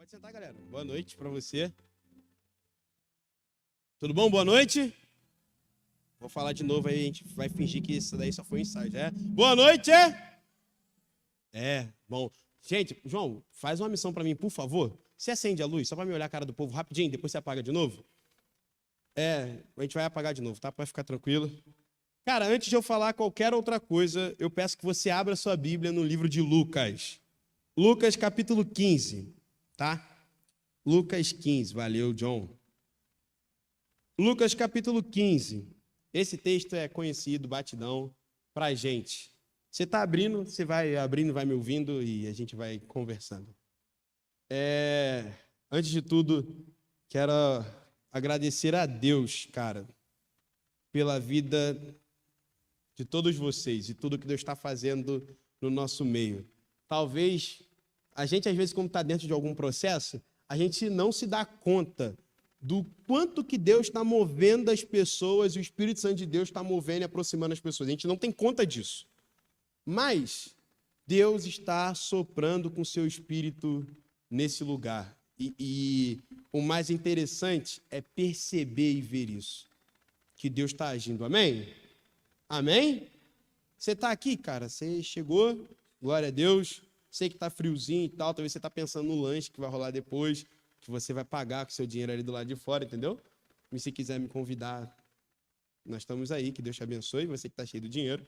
Pode sentar, galera. Boa noite para você. Tudo bom? Boa noite. Vou falar de novo aí, a gente vai fingir que isso daí só foi um ensaio, é? Boa noite! Bom. Gente, João, faz uma missão para mim, por favor. Você acende a luz, só para me olhar a cara do povo rapidinho, depois você apaga de novo. A gente vai apagar de novo, tá? Pode ficar tranquilo. Cara, antes de eu falar qualquer outra coisa, eu peço que você abra sua Bíblia no livro de Lucas. Lucas, capítulo 15, tá? Lucas 15, valeu, John. Lucas, capítulo 15. Esse texto é conhecido, batidão, pra gente. Você está abrindo, você vai abrindo, vai me ouvindo e a gente vai conversando. Antes de tudo, quero agradecer a Deus, cara, pela vida de todos vocês e tudo que Deus está fazendo no nosso meio. Talvez a gente, às vezes, quando está dentro de algum processo, a gente não se dá conta do quanto que Deus está movendo as pessoas e o Espírito Santo de Deus está movendo e aproximando as pessoas. A gente não tem conta disso. Mas Deus está soprando com seu Espírito nesse lugar. E o mais interessante é perceber e ver isso. Que Deus está agindo. Amém? Amém? Você está aqui, cara, você chegou, glória a Deus. Sei que está friozinho e tal, talvez você está pensando no lanche que vai rolar depois, que você vai pagar com o seu dinheiro ali do lado de fora, entendeu? E se quiser me convidar, nós estamos aí, que Deus te abençoe, você que está cheio do dinheiro.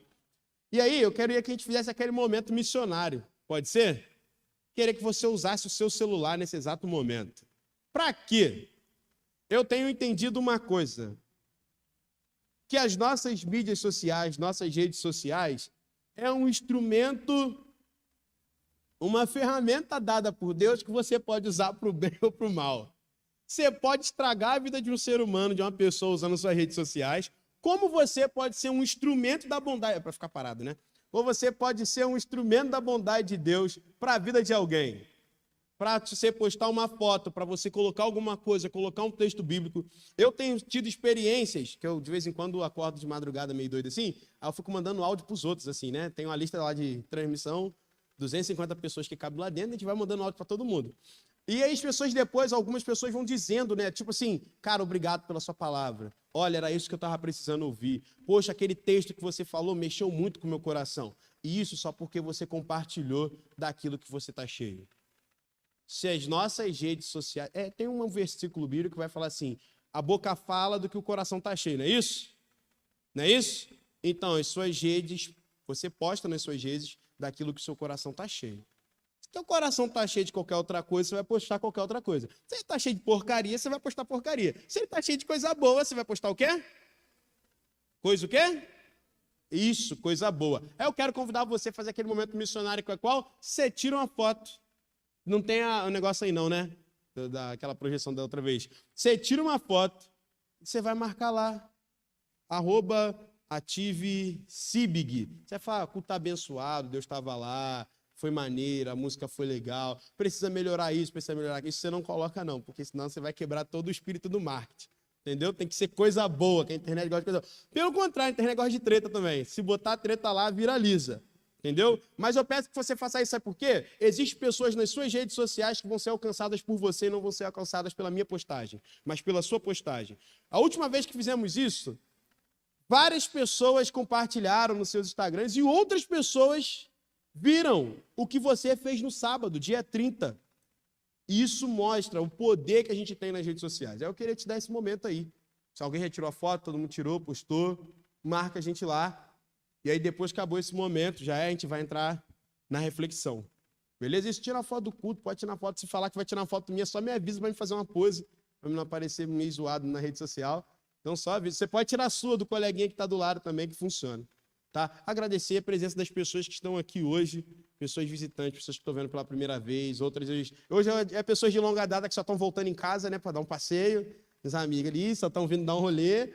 E aí, eu queria que a gente fizesse aquele momento missionário, pode ser? Queria que você usasse o seu celular nesse exato momento. Para quê? Eu tenho entendido uma coisa, que as nossas mídias sociais, nossas redes sociais, é um instrumento, uma ferramenta dada por Deus que você pode usar para o bem ou para o mal. Você pode estragar a vida de um ser humano, de uma pessoa usando suas redes sociais, como você pode ser um instrumento da bondade, para ficar parado, né? Ou você pode ser um instrumento da bondade de Deus para a vida de alguém. Para você postar uma foto, para você colocar alguma coisa, colocar um texto bíblico. Eu tenho tido experiências, que eu de vez em quando acordo de madrugada meio doido assim, aí eu fico mandando áudio para os outros, assim, né? Tem uma lista lá de transmissão, 250 pessoas que cabem lá dentro, a gente vai mandando áudio para todo mundo. E aí as pessoas depois, algumas pessoas vão dizendo, né? Tipo assim, cara, obrigado pela sua palavra. Olha, era isso que eu estava precisando ouvir. Poxa, aquele texto que você falou mexeu muito com o meu coração. E isso só porque você compartilhou daquilo que você está cheio. Se as nossas redes sociais... tem um versículo bíblico que vai falar assim, a boca fala do que o coração está cheio, não é isso? Não é isso? Então, as suas redes, você posta nas suas redes daquilo que o seu coração está cheio. Se o teu coração está cheio de qualquer outra coisa, você vai postar qualquer outra coisa. Se ele está cheio de porcaria, você vai postar porcaria. Se ele está cheio de coisa boa, você vai postar o quê? Coisa o quê? Isso, coisa boa. Eu quero convidar você a fazer aquele momento missionário que é qual? Você tira uma foto. Não tem o negócio aí não, né? Daquela projeção da outra vez. Você tira uma foto, você vai marcar lá. @AtiveCibig. Você vai falar, culto tá abençoado, Deus estava lá, foi maneiro, a música foi legal, precisa melhorar isso, precisa melhorar aquilo. Isso você não coloca não, porque senão você vai quebrar todo o espírito do marketing. Entendeu? Tem que ser coisa boa, que a internet gosta de coisa boa. Pelo contrário, a internet gosta de treta também. Se botar treta lá, viraliza. Entendeu? Mas eu peço que você faça isso, sabe por quê? Existem pessoas nas suas redes sociais que vão ser alcançadas por você e não vão ser alcançadas pela minha postagem, mas pela sua postagem. A última vez que fizemos isso, várias pessoas compartilharam nos seus Instagrams e outras pessoas viram o que você fez no sábado, dia 30. E isso mostra o poder que a gente tem nas redes sociais. Eu queria te dar esse momento aí. Se alguém retirou a foto, todo mundo tirou, postou, marca a gente lá. E aí depois que acabou esse momento, a gente vai entrar na reflexão. Beleza? Isso tira a foto do culto, pode tirar foto. Se falar que vai tirar uma foto minha, só me avisa para me fazer uma pose, para não aparecer meio zoado na rede social. Então só avisa. Você pode tirar a sua do coleguinha que está do lado também, que funciona. Tá? Agradecer a presença das pessoas que estão aqui hoje, pessoas visitantes, pessoas que estão vendo pela primeira vez, outras... Hoje é pessoas de longa data que só estão voltando em casa, né, para dar um passeio, as amigas ali, só estão vindo dar um rolê,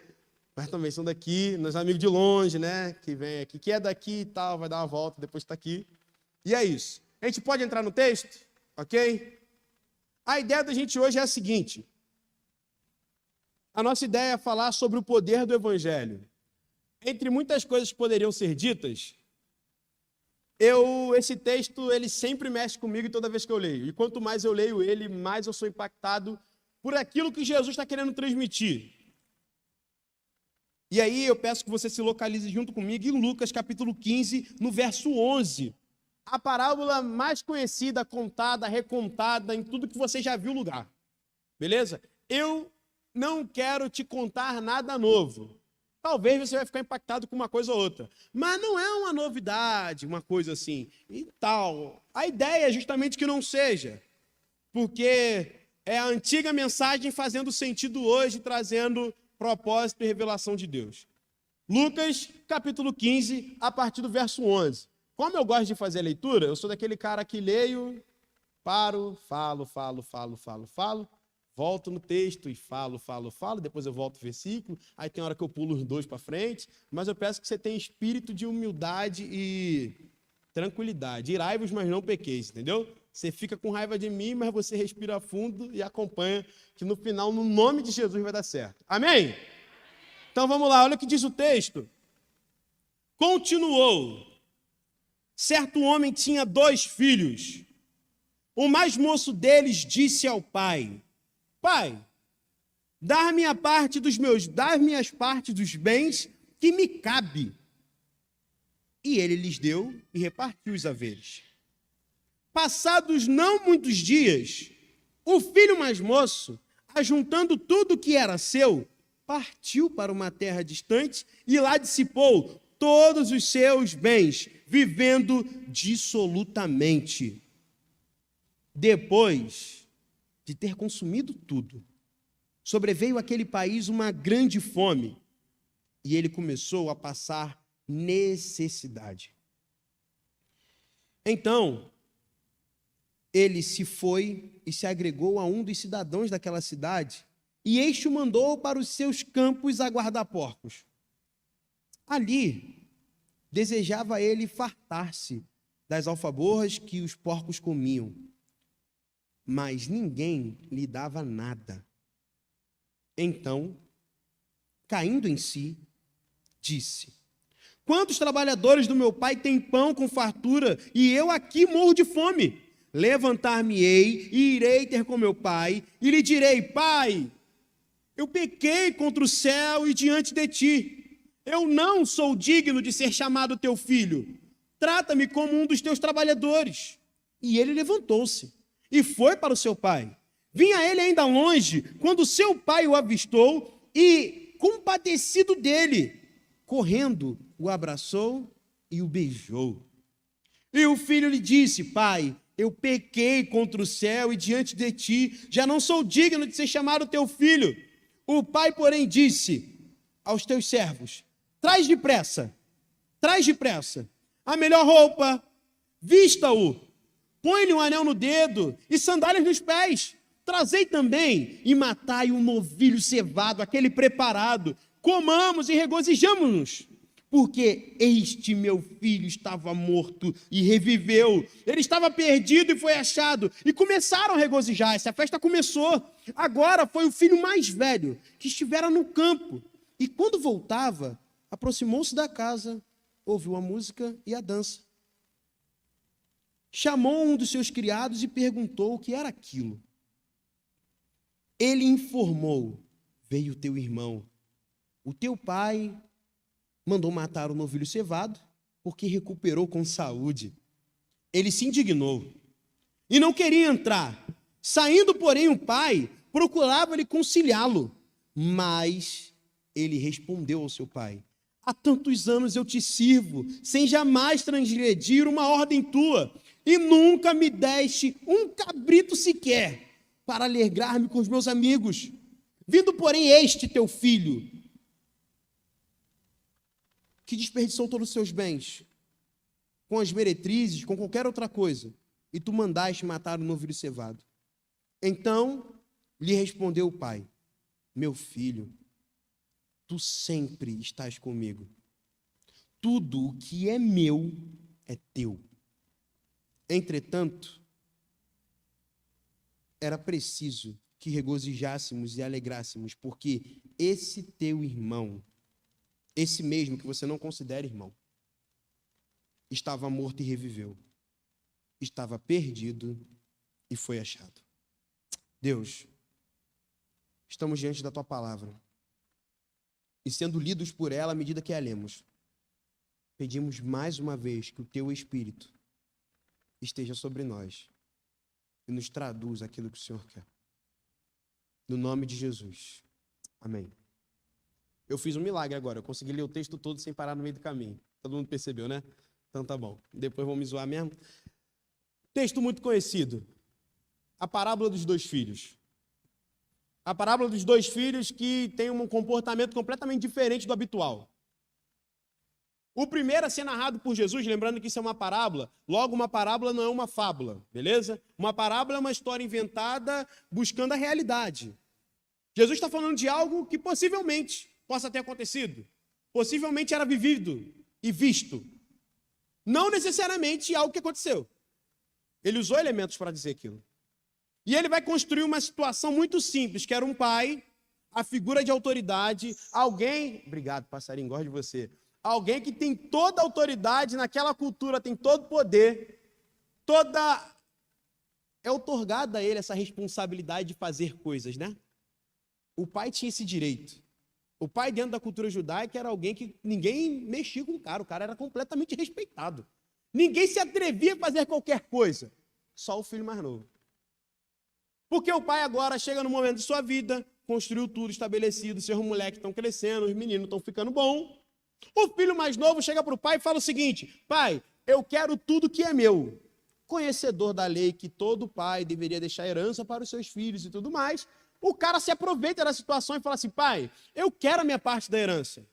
mas também são daqui, meus amigos de longe, né, que vem aqui, que é daqui e tal, vai dar uma volta, depois está aqui. E é isso. A gente pode entrar no texto? Ok? A ideia da gente hoje é a seguinte. A nossa ideia é falar sobre o poder do Evangelho. Entre muitas coisas que poderiam ser ditas, Esse texto, ele sempre mexe comigo toda vez que eu leio. E quanto mais eu leio ele, mais eu sou impactado por aquilo que Jesus está querendo transmitir. E aí eu peço que você se localize junto comigo em Lucas capítulo 15, no verso 11. A parábola mais conhecida, contada, recontada, em tudo que você já viu lugar. Beleza? Eu não quero te contar nada novo. Talvez você vai ficar impactado com uma coisa ou outra. Mas não é uma novidade, uma coisa assim. E tal. A ideia é justamente que não seja. Porque é a antiga mensagem fazendo sentido hoje, trazendo propósito e revelação de Deus. Lucas, capítulo 15, a partir do verso 11. Como eu gosto de fazer a leitura, eu sou daquele cara que leio, paro, falo, volto no texto e falo, depois eu volto o versículo, aí tem hora que eu pulo os dois para frente, mas eu peço que você tenha espírito de humildade e tranquilidade. Irai-vos, mas não pequeis, entendeu? Você fica com raiva de mim, mas você respira fundo e acompanha, que no final, no nome de Jesus, vai dar certo. Amém? Então vamos lá, olha o que diz o texto. Continuou. Certo homem tinha 2 filhos. O mais moço deles disse ao pai: Pai, dar-me a parte dos dar-me-as partes dos bens que me cabe. E ele lhes deu e repartiu os haveres. Passados não muitos dias, o filho mais moço, ajuntando tudo que era seu, partiu para uma terra distante e lá dissipou todos os seus bens, vivendo dissolutamente. Depois de ter consumido tudo, sobreveio àquele país uma grande fome, e ele começou a passar necessidade. Então, ele se foi e se agregou a um dos cidadãos daquela cidade, e este o mandou para os seus campos a guardar porcos. Ali, desejava ele fartar-se das alfaborras que os porcos comiam, mas ninguém lhe dava nada. Então, caindo em si, disse: Quantos trabalhadores do meu pai têm pão com fartura, e eu aqui morro de fome? Levantar-me-ei e irei ter com meu pai, e lhe direi: Pai, eu pequei contra o céu e diante de ti. Eu não sou digno de ser chamado teu filho. Trata-me como um dos teus trabalhadores. E ele levantou-se e foi para o seu pai. Vinha ele ainda longe, quando seu pai o avistou e, compadecido dele, correndo, o abraçou e o beijou. E o filho lhe disse: Pai, eu pequei contra o céu e diante de ti, já não sou digno de ser chamado teu filho. O pai, porém, disse aos teus servos: Traz depressa a melhor roupa, vista-o, põe-lhe um anel no dedo e sandálias nos pés. Trazei também e matai um novilho cevado, aquele preparado. Comamos e regozijamo-nos, porque este meu filho estava morto e reviveu. Ele estava perdido e foi achado. E começaram a regozijar-se, a festa começou. Agora foi o filho mais velho, que estivera no campo. E quando voltava, aproximou-se da casa, ouviu a música e a dança. Chamou um dos seus criados e perguntou o que era aquilo. Ele informou: Veio teu irmão. O teu pai mandou matar o novilho cevado, porque recuperou com saúde. Ele se indignou e não queria entrar. Saindo, porém, o pai procurava-lhe conciliá-lo, mas ele respondeu ao seu pai: Há tantos anos eu te sirvo, sem jamais transgredir uma ordem tua, e nunca me deste um cabrito sequer para alegrar-me com os meus amigos. Vindo, porém, este teu filho, que desperdiçou todos os seus bens, com as meretrizes, com qualquer outra coisa, e tu mandaste matar o novilho cevado. Então lhe respondeu o pai: Meu filho, tu sempre estás comigo. Tudo o que é meu é teu. Entretanto, era preciso que regozijássemos e alegrássemos, porque esse teu irmão, esse mesmo que você não considera irmão, estava morto e reviveu. Estava perdido e foi achado. Deus, estamos diante da tua palavra e sendo lidos por ela à medida que a lemos, pedimos mais uma vez que o teu Espírito esteja sobre nós e nos traduza aquilo que o Senhor quer. No nome de Jesus. Amém. Eu fiz um milagre agora, eu consegui ler o texto todo sem parar no meio do caminho. Todo mundo percebeu, né? Então tá bom. Depois vão me zoar mesmo. Texto muito conhecido. A parábola dos dois filhos. A parábola dos dois filhos que tem um comportamento completamente diferente do habitual. O primeiro a ser narrado por Jesus, lembrando que isso é uma parábola, logo uma parábola não é uma fábula, beleza? Uma parábola é uma história inventada buscando a realidade. Jesus está falando de algo que possivelmente possa ter acontecido, possivelmente era vivido e visto. Não necessariamente algo que aconteceu. Ele usou elementos para dizer aquilo. E ele vai construir uma situação muito simples, que era um pai, a figura de autoridade, alguém... Obrigado, passarinho, gosto de você. Alguém que tem toda a autoridade naquela cultura, tem todo o poder, é outorgada a ele essa responsabilidade de fazer coisas, né? O pai tinha esse direito. O pai, dentro da cultura judaica, era alguém que ninguém mexia com o cara era completamente respeitado. Ninguém se atrevia a fazer qualquer coisa, só o filho mais novo. Porque o pai agora chega no momento de sua vida, construiu tudo estabelecido, seus moleques estão crescendo, os meninos estão ficando bons. O filho mais novo chega para o pai e fala o seguinte: pai, eu quero tudo que é meu. Conhecedor da lei que todo pai deveria deixar herança para os seus filhos e tudo mais, o cara se aproveita da situação e fala assim: pai, eu quero a minha parte da herança.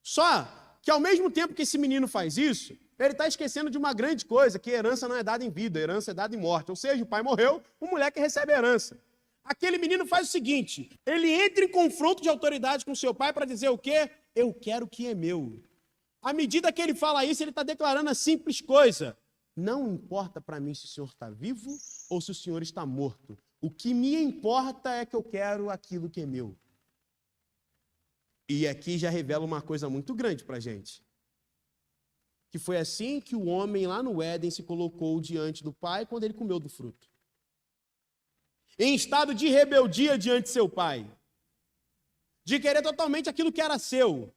Só que ao mesmo tempo que esse menino faz isso, ele está esquecendo de uma grande coisa, que herança não é dada em vida, herança é dada em morte. Ou seja, o pai morreu, o moleque recebe a herança. Aquele menino faz o seguinte: ele entra em confronto de autoridade com seu pai para dizer o quê? Eu quero o que é meu. À medida que ele fala isso, ele está declarando a simples coisa: não importa para mim se o senhor está vivo ou se o senhor está morto. O que me importa é que eu quero aquilo que é meu. E aqui já revela uma coisa muito grande para a gente. Que foi assim que o homem lá no Éden se colocou diante do pai quando ele comeu do fruto. Em estado de rebeldia diante de seu pai. De querer totalmente aquilo que era seu.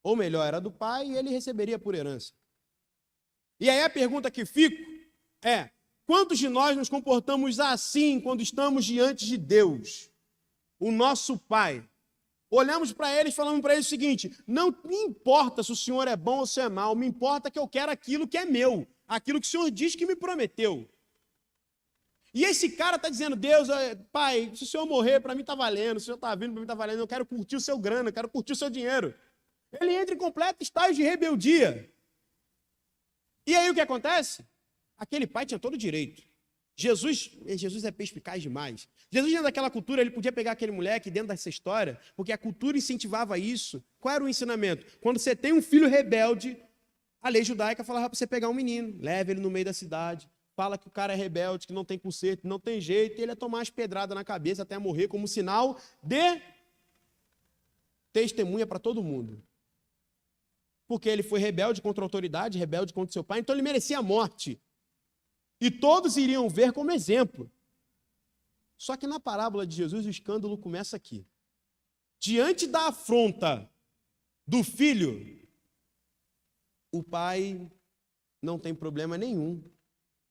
Ou melhor, era do pai e ele receberia por herança. E aí a pergunta que fico é: quantos de nós nos comportamos assim quando estamos diante de Deus, o nosso pai? Olhamos para eles e falamos para eles o seguinte: não me importa se o senhor é bom ou se é mau, me importa que eu quero aquilo que é meu, aquilo que o senhor diz que me prometeu. E esse cara está dizendo: Deus, pai, se o senhor morrer, para mim está valendo, se o senhor está vindo, para mim está valendo, eu quero curtir o seu grana, eu quero curtir o seu dinheiro. Ele entra em completo estágio de rebeldia. E aí o que acontece? Aquele pai tinha todo o direito. Jesus é perspicaz demais. Jesus, dentro daquela cultura, ele podia pegar aquele moleque dentro dessa história, porque a cultura incentivava isso. Qual era o ensinamento? Quando você tem um filho rebelde, a lei judaica falava para você pegar um menino, leva ele no meio da cidade, fala que o cara é rebelde, que não tem conserto, não tem jeito, e ele ia tomar as pedradas na cabeça até morrer como sinal de testemunha para todo mundo. Porque ele foi rebelde contra a autoridade, rebelde contra seu pai, então ele merecia a morte. E todos iriam ver como exemplo. Só que na parábola de Jesus, o escândalo começa aqui. Diante da afronta do filho, o pai não tem problema nenhum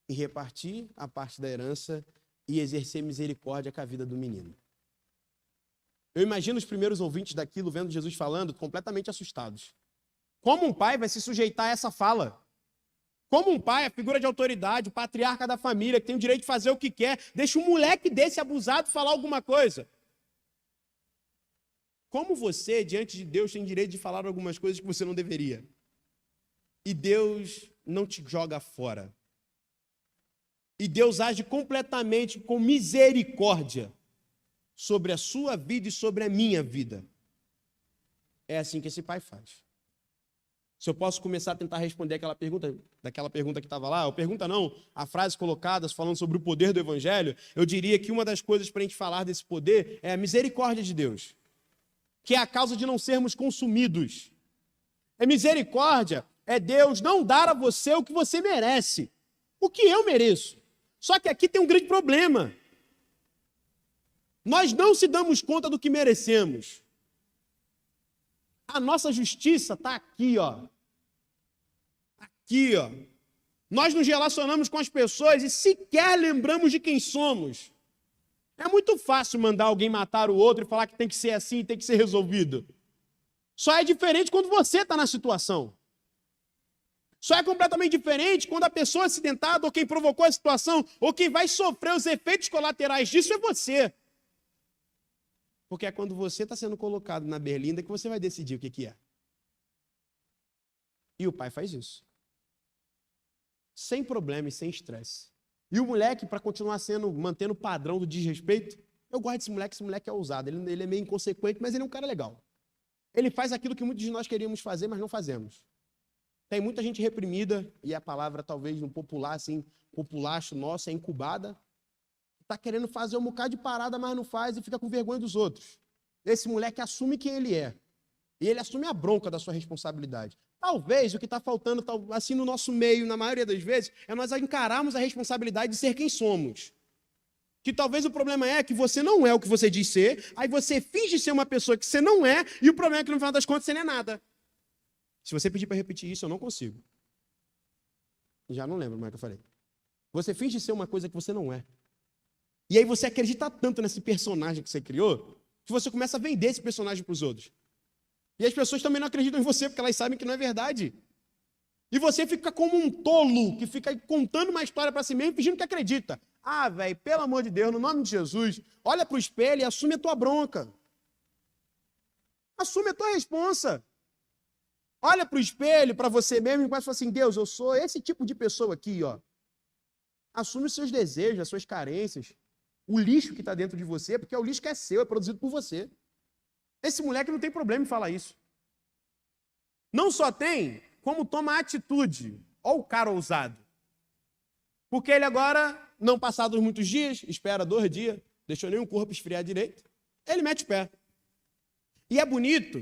em repartir a parte da herança e exercer misericórdia com a vida do menino. Eu imagino os primeiros ouvintes daquilo, vendo Jesus falando, completamente assustados. Como um pai vai se sujeitar a essa fala? Como um pai, a figura de autoridade, o patriarca da família, que tem o direito de fazer o que quer, deixa um moleque desse abusado falar alguma coisa? Como você, diante de Deus, tem direito de falar algumas coisas que você não deveria? E Deus não te joga fora. E Deus age completamente com misericórdia sobre a sua vida e sobre a minha vida. É assim que esse pai faz. Se eu posso começar a tentar responder daquela pergunta que estava lá, ou pergunta não, a frase colocada falando sobre o poder do Evangelho, eu diria que uma das coisas para a gente falar desse poder é a misericórdia de Deus, que é a causa de não sermos consumidos. A misericórdia é Deus não dar a você o que você merece, o que eu mereço. Só que aqui tem um grande problema. Nós não se damos conta do que merecemos. A nossa justiça está aqui, ó. Aqui, ó. Nós nos relacionamos com as pessoas e sequer lembramos de quem somos. É muito fácil mandar alguém matar o outro e falar que tem que ser assim, tem que ser resolvido. Só é diferente quando você está na situação. Só é completamente diferente quando a pessoa acidentada, ou quem provocou a situação, ou quem vai sofrer os efeitos colaterais disso é você. Porque é quando você está sendo colocado na berlinda que você vai decidir o que é. E o pai faz isso. Sem problema e sem estresse. E o moleque, para continuar mantendo o padrão do desrespeito, eu gosto esse moleque é ousado, ele é meio inconsequente, mas ele é um cara legal. Ele faz aquilo que muitos de nós queríamos fazer, mas não fazemos. Tem muita gente reprimida, e a palavra talvez no popular, assim, populacho nosso, é incubada, está querendo fazer um bocado de parada, mas não faz e fica com vergonha dos outros. Esse moleque assume quem ele é. E ele assume a bronca da sua responsabilidade. Talvez o que está faltando, assim, no nosso meio, na maioria das vezes, é nós encararmos a responsabilidade de ser quem somos. Que talvez o problema é que você não é o que você diz ser, aí você finge ser uma pessoa que você não é, e o problema é que no final das contas você não é nada. Se você pedir para repetir isso, eu não consigo. Já não lembro mais o que eu falei. Você finge ser uma coisa que você não é. E aí você acredita tanto nesse personagem que você criou, que você começa a vender esse personagem para os outros. E as pessoas também não acreditam em você, porque elas sabem que não é verdade. E você fica como um tolo, que fica contando uma história para si mesmo, fingindo que acredita. Ah, velho, pelo amor de Deus, no nome de Jesus, olha para o espelho e assume a tua bronca. Assume a tua responsa. Olha para o espelho, para você mesmo, e começa a falar assim, Deus, eu sou esse tipo de pessoa aqui, ó. Assume os seus desejos, as suas carências, o lixo que está dentro de você, porque é o lixo que é seu, é produzido por você. Esse moleque não tem problema em falar isso. Não só tem, como toma atitude. Olha o cara ousado. Porque ele agora, não passados muitos dias, espera 2 dias, deixou nem o corpo esfriar direito, ele mete o pé. E é bonito,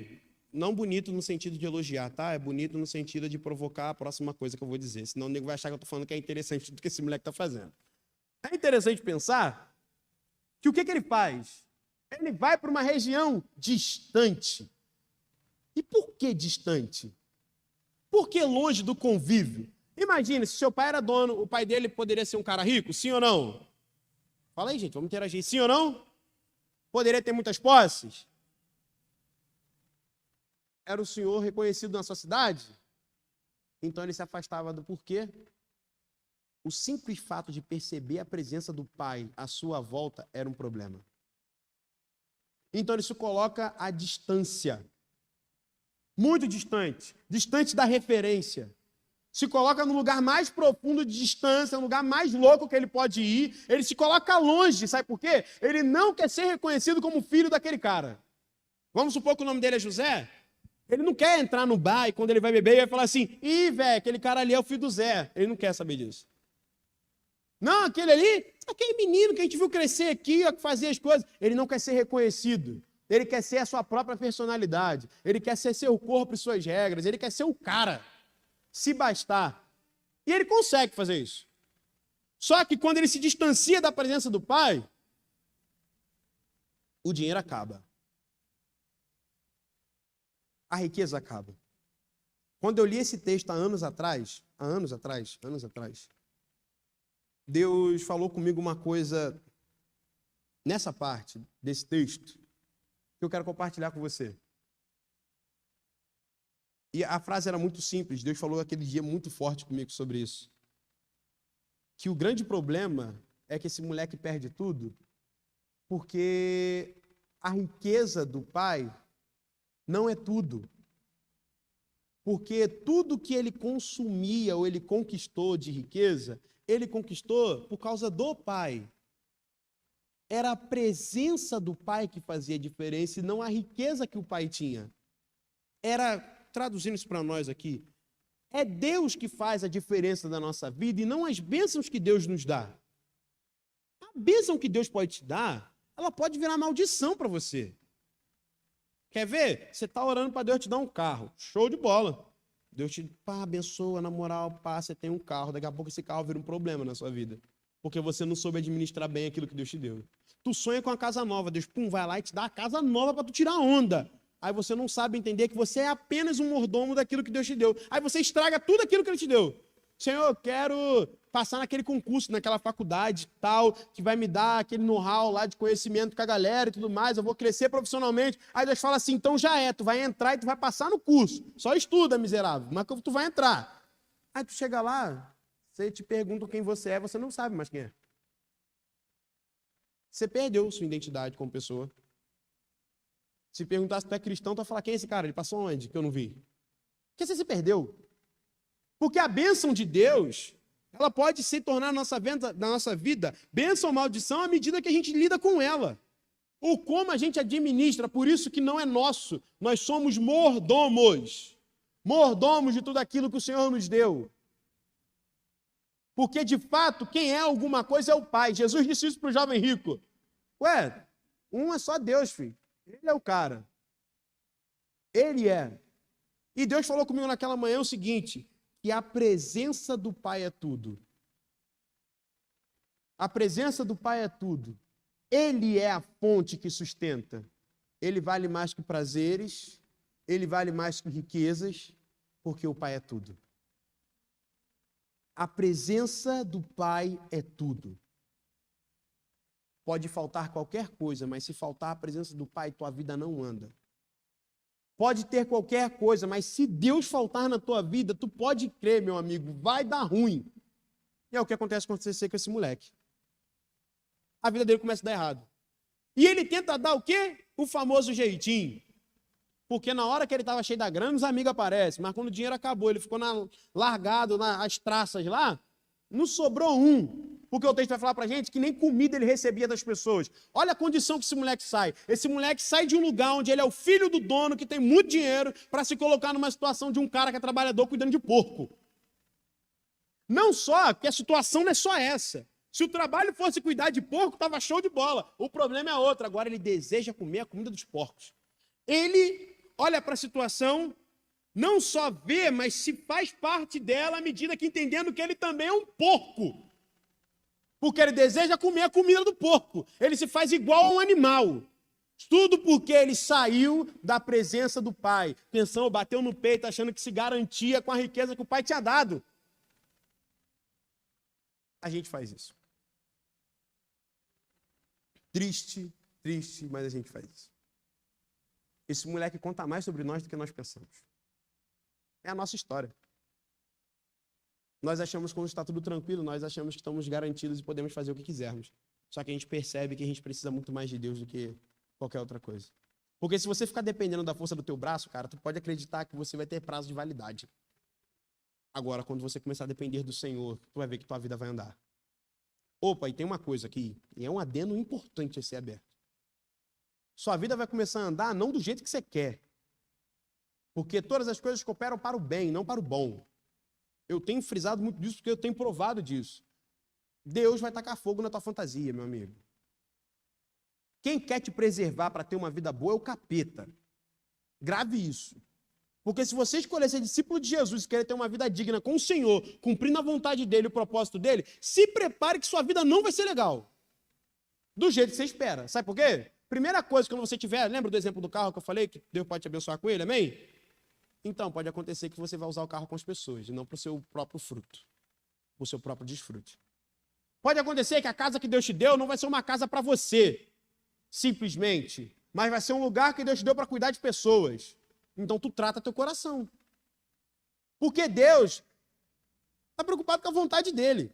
não bonito no sentido de elogiar, tá? É bonito no sentido de provocar a próxima coisa que eu vou dizer. Senão o nego vai achar que eu estou falando que é interessante tudo que esse moleque está fazendo. É interessante pensar que o que ele faz? Ele vai para uma região distante. E por que distante? Por que longe do convívio? Imagine, se seu pai era dono, o pai dele poderia ser um cara rico, sim ou não? Fala aí, gente, vamos interagir. Sim ou não? Poderia ter muitas posses? Era o senhor reconhecido na sua cidade? Então ele se afastava do porquê? O simples fato de perceber a presença do pai à sua volta era um problema. Então ele se coloca à distância. Muito distante. Distante da referência. Se coloca no lugar mais profundo de distância, no lugar mais louco que ele pode ir. Ele se coloca longe, sabe por quê? Ele não quer ser reconhecido como filho daquele cara. Vamos supor que o nome dele é José? Ele não quer entrar no bar e quando ele vai beber, ele vai falar assim, ih, velho, aquele cara ali é o filho do Zé. Ele não quer saber disso. Não, aquele ali, aquele menino que a gente viu crescer aqui, ó, que fazia as coisas. Ele não quer ser reconhecido. Ele quer ser a sua própria personalidade. Ele quer ser seu corpo e suas regras. Ele quer ser o cara. Se bastar. E ele consegue fazer isso. Só que quando ele se distancia da presença do pai, o dinheiro acaba. A riqueza acaba. Quando eu li esse texto há anos atrás, Deus falou comigo uma coisa nessa parte desse texto que eu quero compartilhar com você. E a frase era muito simples. Deus falou aquele dia muito forte comigo sobre isso. Que o grande problema é que esse moleque perde tudo porque a riqueza do pai não é tudo. Porque tudo que ele consumia ou ele conquistou de riqueza, ele conquistou por causa do pai. Era a presença do pai que fazia diferença e não a riqueza que o pai tinha. Era, traduzindo isso para nós aqui, é Deus que faz a diferença da nossa vida e não as bênçãos que Deus nos dá. A bênção que Deus pode te dar, ela pode virar maldição para você. Quer ver? Você está orando para Deus te dar um carro. Show de bola. Deus te abençoa, na moral, pá, você tem um carro, daqui a pouco esse carro vira um problema na sua vida. Porque você não soube administrar bem aquilo que Deus te deu. Tu sonha com a casa nova, Deus, vai lá e te dá a casa nova para tu tirar a onda. Aí você não sabe entender que você é apenas um mordomo daquilo que Deus te deu. Aí você estraga tudo aquilo que Ele te deu. Senhor, eu quero passar naquele concurso, naquela faculdade tal, que vai me dar aquele know-how lá de conhecimento com a galera e tudo mais, eu vou crescer profissionalmente. Aí Deus fala assim, então já é, tu vai entrar e tu vai passar no curso. Só estuda, miserável, mas tu vai entrar. Aí tu chega lá, você te pergunta quem você é, você não sabe mais quem é. Você perdeu sua identidade como pessoa. Se perguntar se tu é cristão, tu vai falar, quem é esse cara? Ele passou onde? Que eu não vi. Porque você se perdeu. Porque a bênção de Deus, ela pode se tornar na nossa vida bênção ou maldição à medida que a gente lida com ela. Ou como a gente administra, por isso que não é nosso. Nós somos mordomos. Mordomos de tudo aquilo que o Senhor nos deu. Porque, de fato, quem é alguma coisa é o Pai. Jesus disse isso para o jovem rico. Ué, um é só Deus, filho. Ele é o cara. Ele é. E Deus falou comigo naquela manhã o seguinte, que a presença do Pai é tudo. A presença do Pai é tudo. Ele é a fonte que sustenta. Ele vale mais que prazeres, ele vale mais que riquezas, porque o Pai é tudo. A presença do Pai é tudo. Pode faltar qualquer coisa, mas se faltar a presença do Pai, tua vida não anda. Pode ter qualquer coisa, mas se Deus faltar na tua vida, tu pode crer, meu amigo, vai dar ruim. E é o que acontece com esse moleque. A vida dele começa a dar errado. E ele tenta dar o quê? O famoso jeitinho. Porque na hora que ele estava cheio da grana, os amigos aparecem. Mas quando o dinheiro acabou, ele ficou largado nas traças lá, não sobrou um. Porque o texto vai falar pra gente que nem comida ele recebia das pessoas. Olha a condição que esse moleque sai. Esse moleque sai de um lugar onde ele é o filho do dono, que tem muito dinheiro, para se colocar numa situação de um cara que é trabalhador cuidando de porco. Não só, porque a situação não é só essa. Se o trabalho fosse cuidar de porco, estava show de bola. O problema é outro. Agora ele deseja comer a comida dos porcos. Ele olha para a situação, não só vê, mas se faz parte dela à medida que entendendo que ele também é um porco. Porque ele deseja comer a comida do porco. Ele se faz igual a um animal. Tudo porque ele saiu da presença do Pai. Pensando, bateu no peito, achando que se garantia com a riqueza que o Pai tinha dado. A gente faz isso. Triste, mas a gente faz isso. Esse moleque conta mais sobre nós do que nós pensamos. É a nossa história. Nós achamos que quando está tudo tranquilo, nós achamos que estamos garantidos e podemos fazer o que quisermos. Só que a gente percebe que a gente precisa muito mais de Deus do que qualquer outra coisa. Porque se você ficar dependendo da força do teu braço, cara, tu pode acreditar que você vai ter prazo de validade. Agora, quando você começar a depender do Senhor, tu vai ver que tua vida vai andar. Opa, e tem uma coisa aqui, e é um adendo importante a ser aberto. Sua vida vai começar a andar não do jeito que você quer. Porque todas as coisas cooperam para o bem, não para o bom. Eu tenho frisado muito disso porque eu tenho provado disso. Deus vai tacar fogo na tua fantasia, meu amigo. Quem quer te preservar para ter uma vida boa é o capeta. Grave isso. Porque se você escolher ser discípulo de Jesus e querer ter uma vida digna com o Senhor, cumprindo a vontade dele, o propósito dele, se prepare que sua vida não vai ser legal. Do jeito que você espera. Sabe por quê? Primeira coisa, quando você tiver, lembra do exemplo do carro que eu falei, que Deus pode te abençoar com ele, amém? Então, pode acontecer que você vai usar o carro com as pessoas, e não para o seu próprio fruto, para o seu próprio desfrute. Pode acontecer que a casa que Deus te deu não vai ser uma casa para você, simplesmente, mas vai ser um lugar que Deus te deu para cuidar de pessoas. Então, tu trata teu coração. Porque Deus está preocupado com a vontade dele.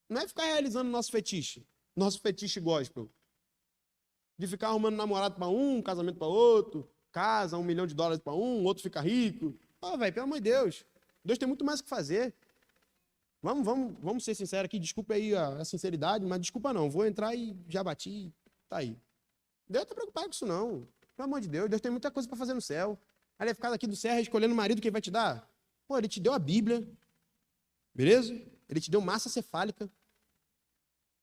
Não é ficar realizando nosso fetiche gospel. De ficar arrumando namorado para um, casamento para outro, casa, $1 milhão para um, outro fica rico. Velho, pelo amor de Deus. Deus tem muito mais o que fazer. Vamos ser sinceros aqui, desculpa aí a sinceridade, mas desculpa não, vou entrar e já bati, tá aí. Deus não está preocupado com isso não. Pelo amor de Deus, Deus tem muita coisa para fazer no céu. Aí ele vai ficar daqui do céu escolhendo o marido que ele vai te dar. Pô, ele te deu a Bíblia, beleza? Ele te deu massa cefálica.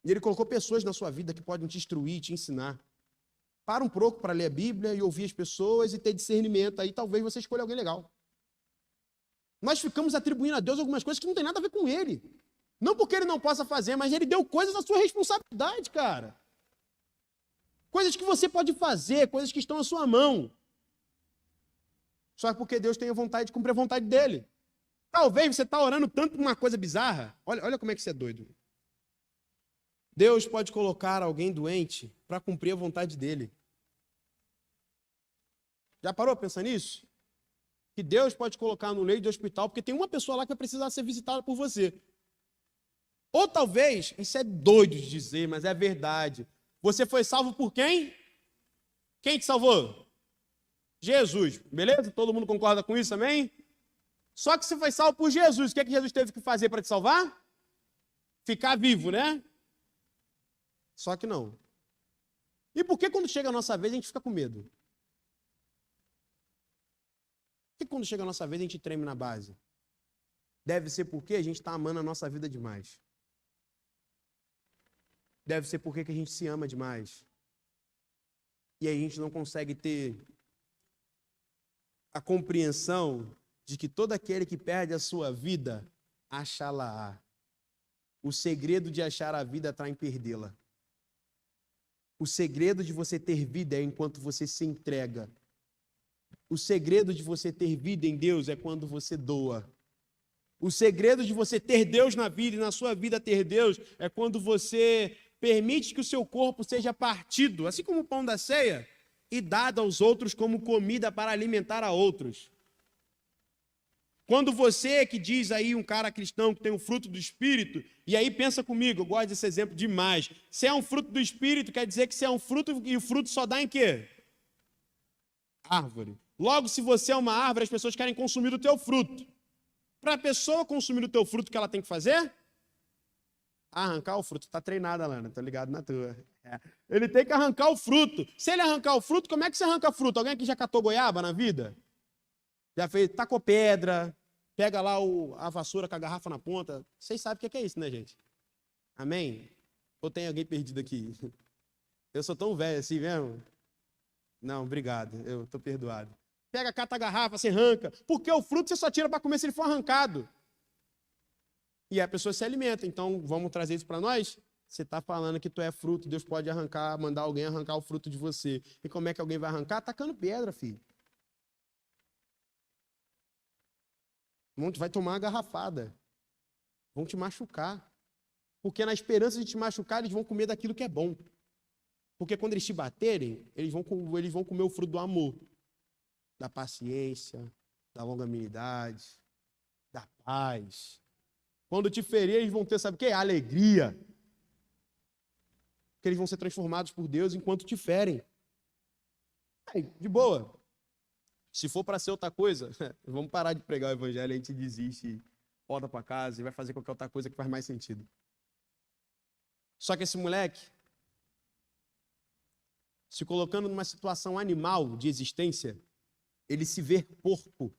E ele colocou pessoas na sua vida que podem te instruir, te ensinar. Para um pouco para ler a Bíblia e ouvir as pessoas e ter discernimento. Aí talvez você escolha alguém legal. Nós ficamos atribuindo a Deus algumas coisas que não tem nada a ver com Ele. Não porque Ele não possa fazer, mas Ele deu coisas à sua responsabilidade, cara. Coisas que você pode fazer, coisas que estão à sua mão. Só porque Deus tem a vontade de cumprir a vontade dEle. Talvez você está orando tanto por uma coisa bizarra. Olha como é que você é doido. Deus pode colocar alguém doente para cumprir a vontade dEle. Já parou para pensar nisso? Que Deus pode colocar no leito de hospital porque tem uma pessoa lá que vai precisar ser visitada por você. Ou talvez, isso é doido de dizer, mas é verdade. Você foi salvo por quem? Quem te salvou? Jesus. Beleza? Todo mundo concorda com isso, amém? Só que você foi salvo por Jesus. O que é que Jesus teve que fazer para te salvar? Ficar vivo, né? Só que não. E por que quando chega a nossa vez a gente fica com medo? Por que quando chega a nossa vez a gente treme na base? Deve ser porque a gente está amando a nossa vida demais. Deve ser porque que a gente se ama demais. E aí a gente não consegue ter a compreensão de que todo aquele que perde a sua vida, achá-la-á. O segredo de achar a vida está em perdê-la. O segredo de você ter vida é enquanto você se entrega. O segredo de você ter vida em Deus é quando você doa. O segredo de você ter Deus na vida e na sua vida ter Deus é quando você permite que o seu corpo seja partido, assim como o pão da ceia, e dado aos outros como comida para alimentar a outros. Quando você que diz aí um cara cristão que tem o fruto do Espírito, e aí pensa comigo, eu gosto desse exemplo demais. Se é um fruto do Espírito, quer dizer que se é um fruto, e o fruto só dá em quê? Árvore. Logo, se você é uma árvore, as pessoas querem consumir o teu fruto. Para a pessoa consumir o teu fruto, o que ela tem que fazer? Arrancar o fruto. Está treinada, Lana, estou ligado na tua. Ele tem que arrancar o fruto. Se ele arrancar o fruto, como é que você arranca fruto? Alguém aqui já catou goiaba na vida? Já fez, tacou pedra, pega lá a vassoura com a garrafa na ponta. Vocês sabem o que é isso, né, gente? Amém? Ou tem alguém perdido aqui? Eu sou tão velho assim mesmo? Não, obrigado, eu estou perdoado. Pega, cata a garrafa, você arranca. Porque o fruto você só tira para comer se ele for arrancado. E a pessoa se alimenta. Então, vamos trazer isso para nós? Você está falando que tu é fruto, Deus pode arrancar, mandar alguém arrancar o fruto de você. E como é que alguém vai arrancar? Tacando pedra, filho. Vai tomar uma garrafada. Vão te machucar. Porque na esperança de te machucar, eles vão comer daquilo que é bom. Porque quando eles te baterem, eles vão comer o fruto do amor. Da paciência, da longanimidade, da paz. Quando te ferir, eles vão ter, sabe o quê? Alegria. Porque eles vão ser transformados por Deus enquanto te ferem. Aí, de boa. Se for para ser outra coisa, vamos parar de pregar o evangelho, a gente desiste, volta para casa e vai fazer qualquer outra coisa que faz mais sentido. Só que esse moleque, se colocando numa situação animal de existência, ele se vê porco.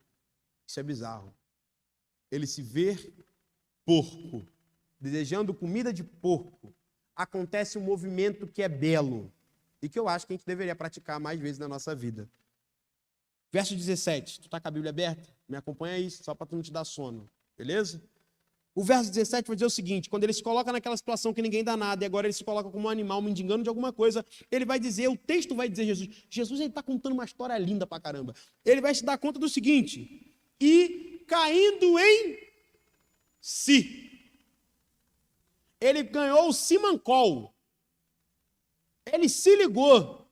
Isso é bizarro. Ele se vê porco, desejando comida de porco. Acontece um movimento que é belo e que eu acho que a gente deveria praticar mais vezes na nossa vida. Verso 17, tu está com a Bíblia aberta? Me acompanha aí, só para tu não te dar sono, beleza? O verso 17 vai dizer o seguinte, quando ele se coloca naquela situação que ninguém dá nada, e agora ele se coloca como um animal mendigando de alguma coisa, ele vai dizer, o texto vai dizer, Jesus ele está contando uma história linda pra caramba. Ele vai se dar conta do seguinte, e caindo em si, ele ganhou o simancol, ele se ligou,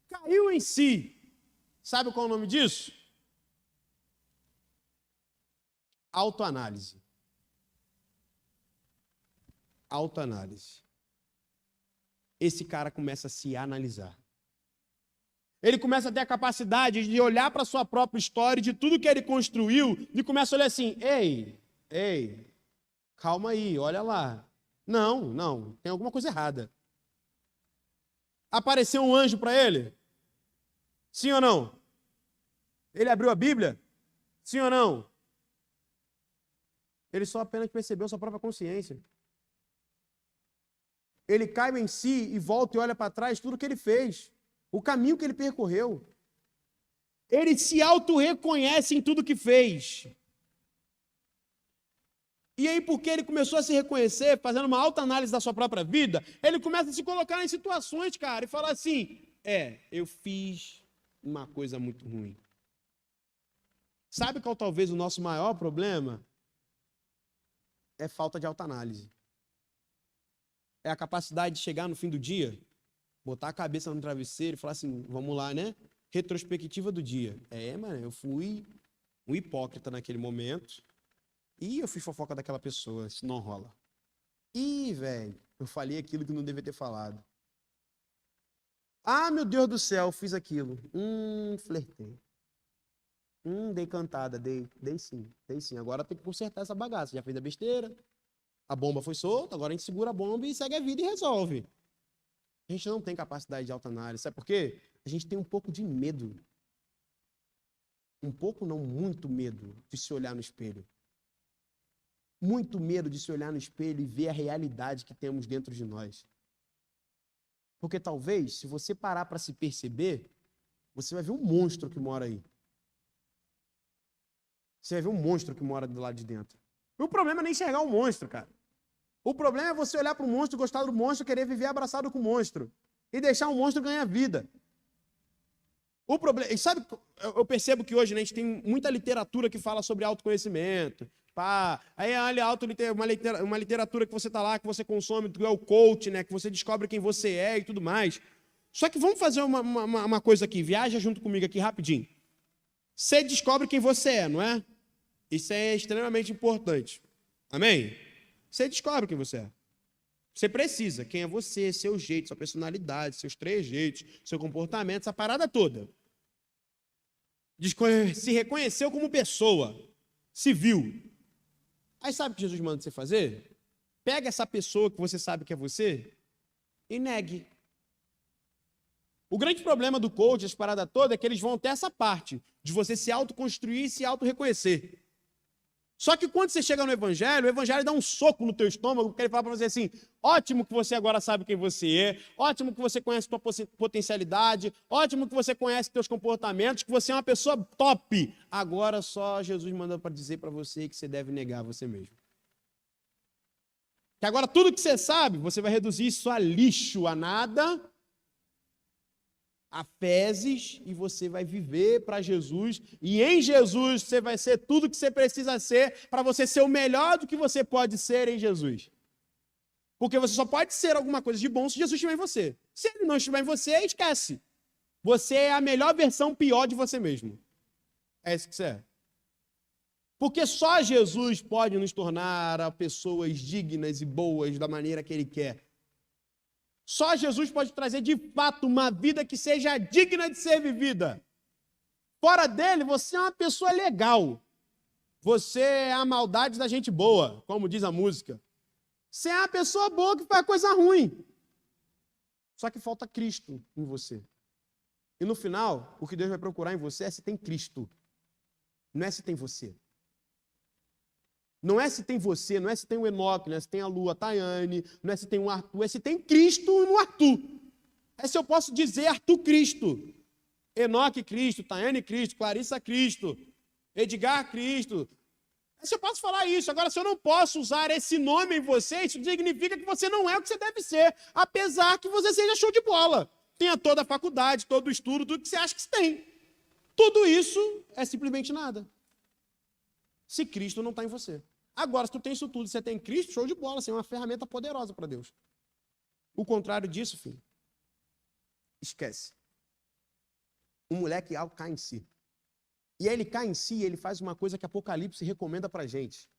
caiu em si. Sabe qual é o nome disso? Autoanálise. Autoanálise. Esse cara começa a se analisar. Ele começa a ter a capacidade de olhar para a sua própria história, de tudo que ele construiu, e começa a olhar assim, ei, calma aí, olha lá. Não, tem alguma coisa errada. Apareceu um anjo para ele? Sim ou não? Ele abriu a Bíblia? Sim ou não? Ele só apenas percebeu sua própria consciência. Ele cai em si e volta e olha para trás tudo que ele fez, o caminho que ele percorreu. Ele se auto-reconhece em tudo que fez. E aí, porque ele começou a se reconhecer, fazendo uma autoanálise da sua própria vida, ele começa a se colocar em situações, cara, e falar assim, eu fiz uma coisa muito ruim. Sabe qual talvez o nosso maior problema? É falta de autoanálise. É a capacidade de chegar no fim do dia, botar a cabeça no travesseiro e falar assim, vamos lá, né? Retrospectiva do dia. Mano, eu fui um hipócrita naquele momento e eu fiz fofoca daquela pessoa, isso não rola. Ih, velho, eu falei aquilo que não devia ter falado. Ah, meu Deus do céu, eu fiz aquilo. Flertei. Dei cantada, dei sim. Agora tem que consertar essa bagaça. Já fez a besteira, a bomba foi solta, agora a gente segura a bomba e segue a vida e resolve. A gente não tem capacidade de autoanálise. Sabe por quê? A gente tem um pouco de medo. Um pouco, não, muito medo de se olhar no espelho. Muito medo de se olhar no espelho e ver a realidade que temos dentro de nós. Porque talvez, se você parar para se perceber, você vai ver um monstro que mora aí. Você vai ver um monstro que mora do lado de dentro. E o problema não é enxergar o monstro, cara. O problema é você olhar para o monstro, gostar do monstro, querer viver abraçado com o monstro. E deixar o monstro ganhar vida. O problema... E sabe, eu percebo que hoje, né, a gente tem muita literatura que fala sobre autoconhecimento. Pá, aí olha uma literatura que você está lá, que você consome, que é o coach, né, que você descobre quem você é e tudo mais. Só que vamos fazer uma coisa aqui. Viaja junto comigo aqui rapidinho. Você descobre quem você é, não é? Isso é extremamente importante. Amém? Você descobre quem você é. Você precisa. Quem é você, seu jeito, sua personalidade, seus trejeitos, seu comportamento, essa parada toda. Se reconheceu como pessoa. Se viu. Aí sabe o que Jesus manda você fazer? Pega essa pessoa que você sabe que é você e negue. O grande problema do coach, essa parada toda, é que eles vão até essa parte de você se autoconstruir e se auto-reconhecer. Só que quando você chega no Evangelho, o Evangelho dá um soco no teu estômago, porque ele fala para você assim, ótimo que você agora sabe quem você é, ótimo que você conhece tua potencialidade, ótimo que você conhece teus comportamentos, que você é uma pessoa top. Agora só Jesus manda para dizer para você que você deve negar você mesmo. Que agora tudo que você sabe, você vai reduzir isso a lixo, a nada, a fezes, e você vai viver para Jesus, e em Jesus você vai ser tudo que você precisa ser para você ser o melhor do que você pode ser em Jesus. Porque você só pode ser alguma coisa de bom se Jesus estiver em você. Se ele não estiver em você, esquece. Você é a melhor versão pior de você mesmo. É isso que você é. Porque só Jesus pode nos tornar pessoas dignas e boas da maneira que ele quer. Só Jesus pode trazer, de fato, uma vida que seja digna de ser vivida. Fora dele, você é uma pessoa legal. Você é a maldade da gente boa, como diz a música. Você é uma pessoa boa que faz coisa ruim. Só que falta Cristo em você. E no final, o que Deus vai procurar em você é se tem Cristo. Não é se tem você. Não é se tem você, não é se tem o Enoque, não é se tem a Lu, a Tayane, não é se tem o Arthur, é se tem Cristo no Arthur. É se eu posso dizer Arthur Cristo, Enoque Cristo, Tayane Cristo, Clarissa Cristo, Edgar Cristo. É se eu posso falar isso. Agora, se eu não posso usar esse nome em você, isso significa que você não é o que você deve ser, apesar que você seja show de bola. Tenha toda a faculdade, todo o estudo, tudo que você acha que você tem. Tudo isso é simplesmente nada. Se Cristo não está em você. Agora, se tu tem isso tudo, você tem Cristo, show de bola, você é uma ferramenta poderosa para Deus. O contrário disso, filho, esquece. O moleque algo cai em si. E aí ele cai em si e ele faz uma coisa que Apocalipse recomenda para a gente.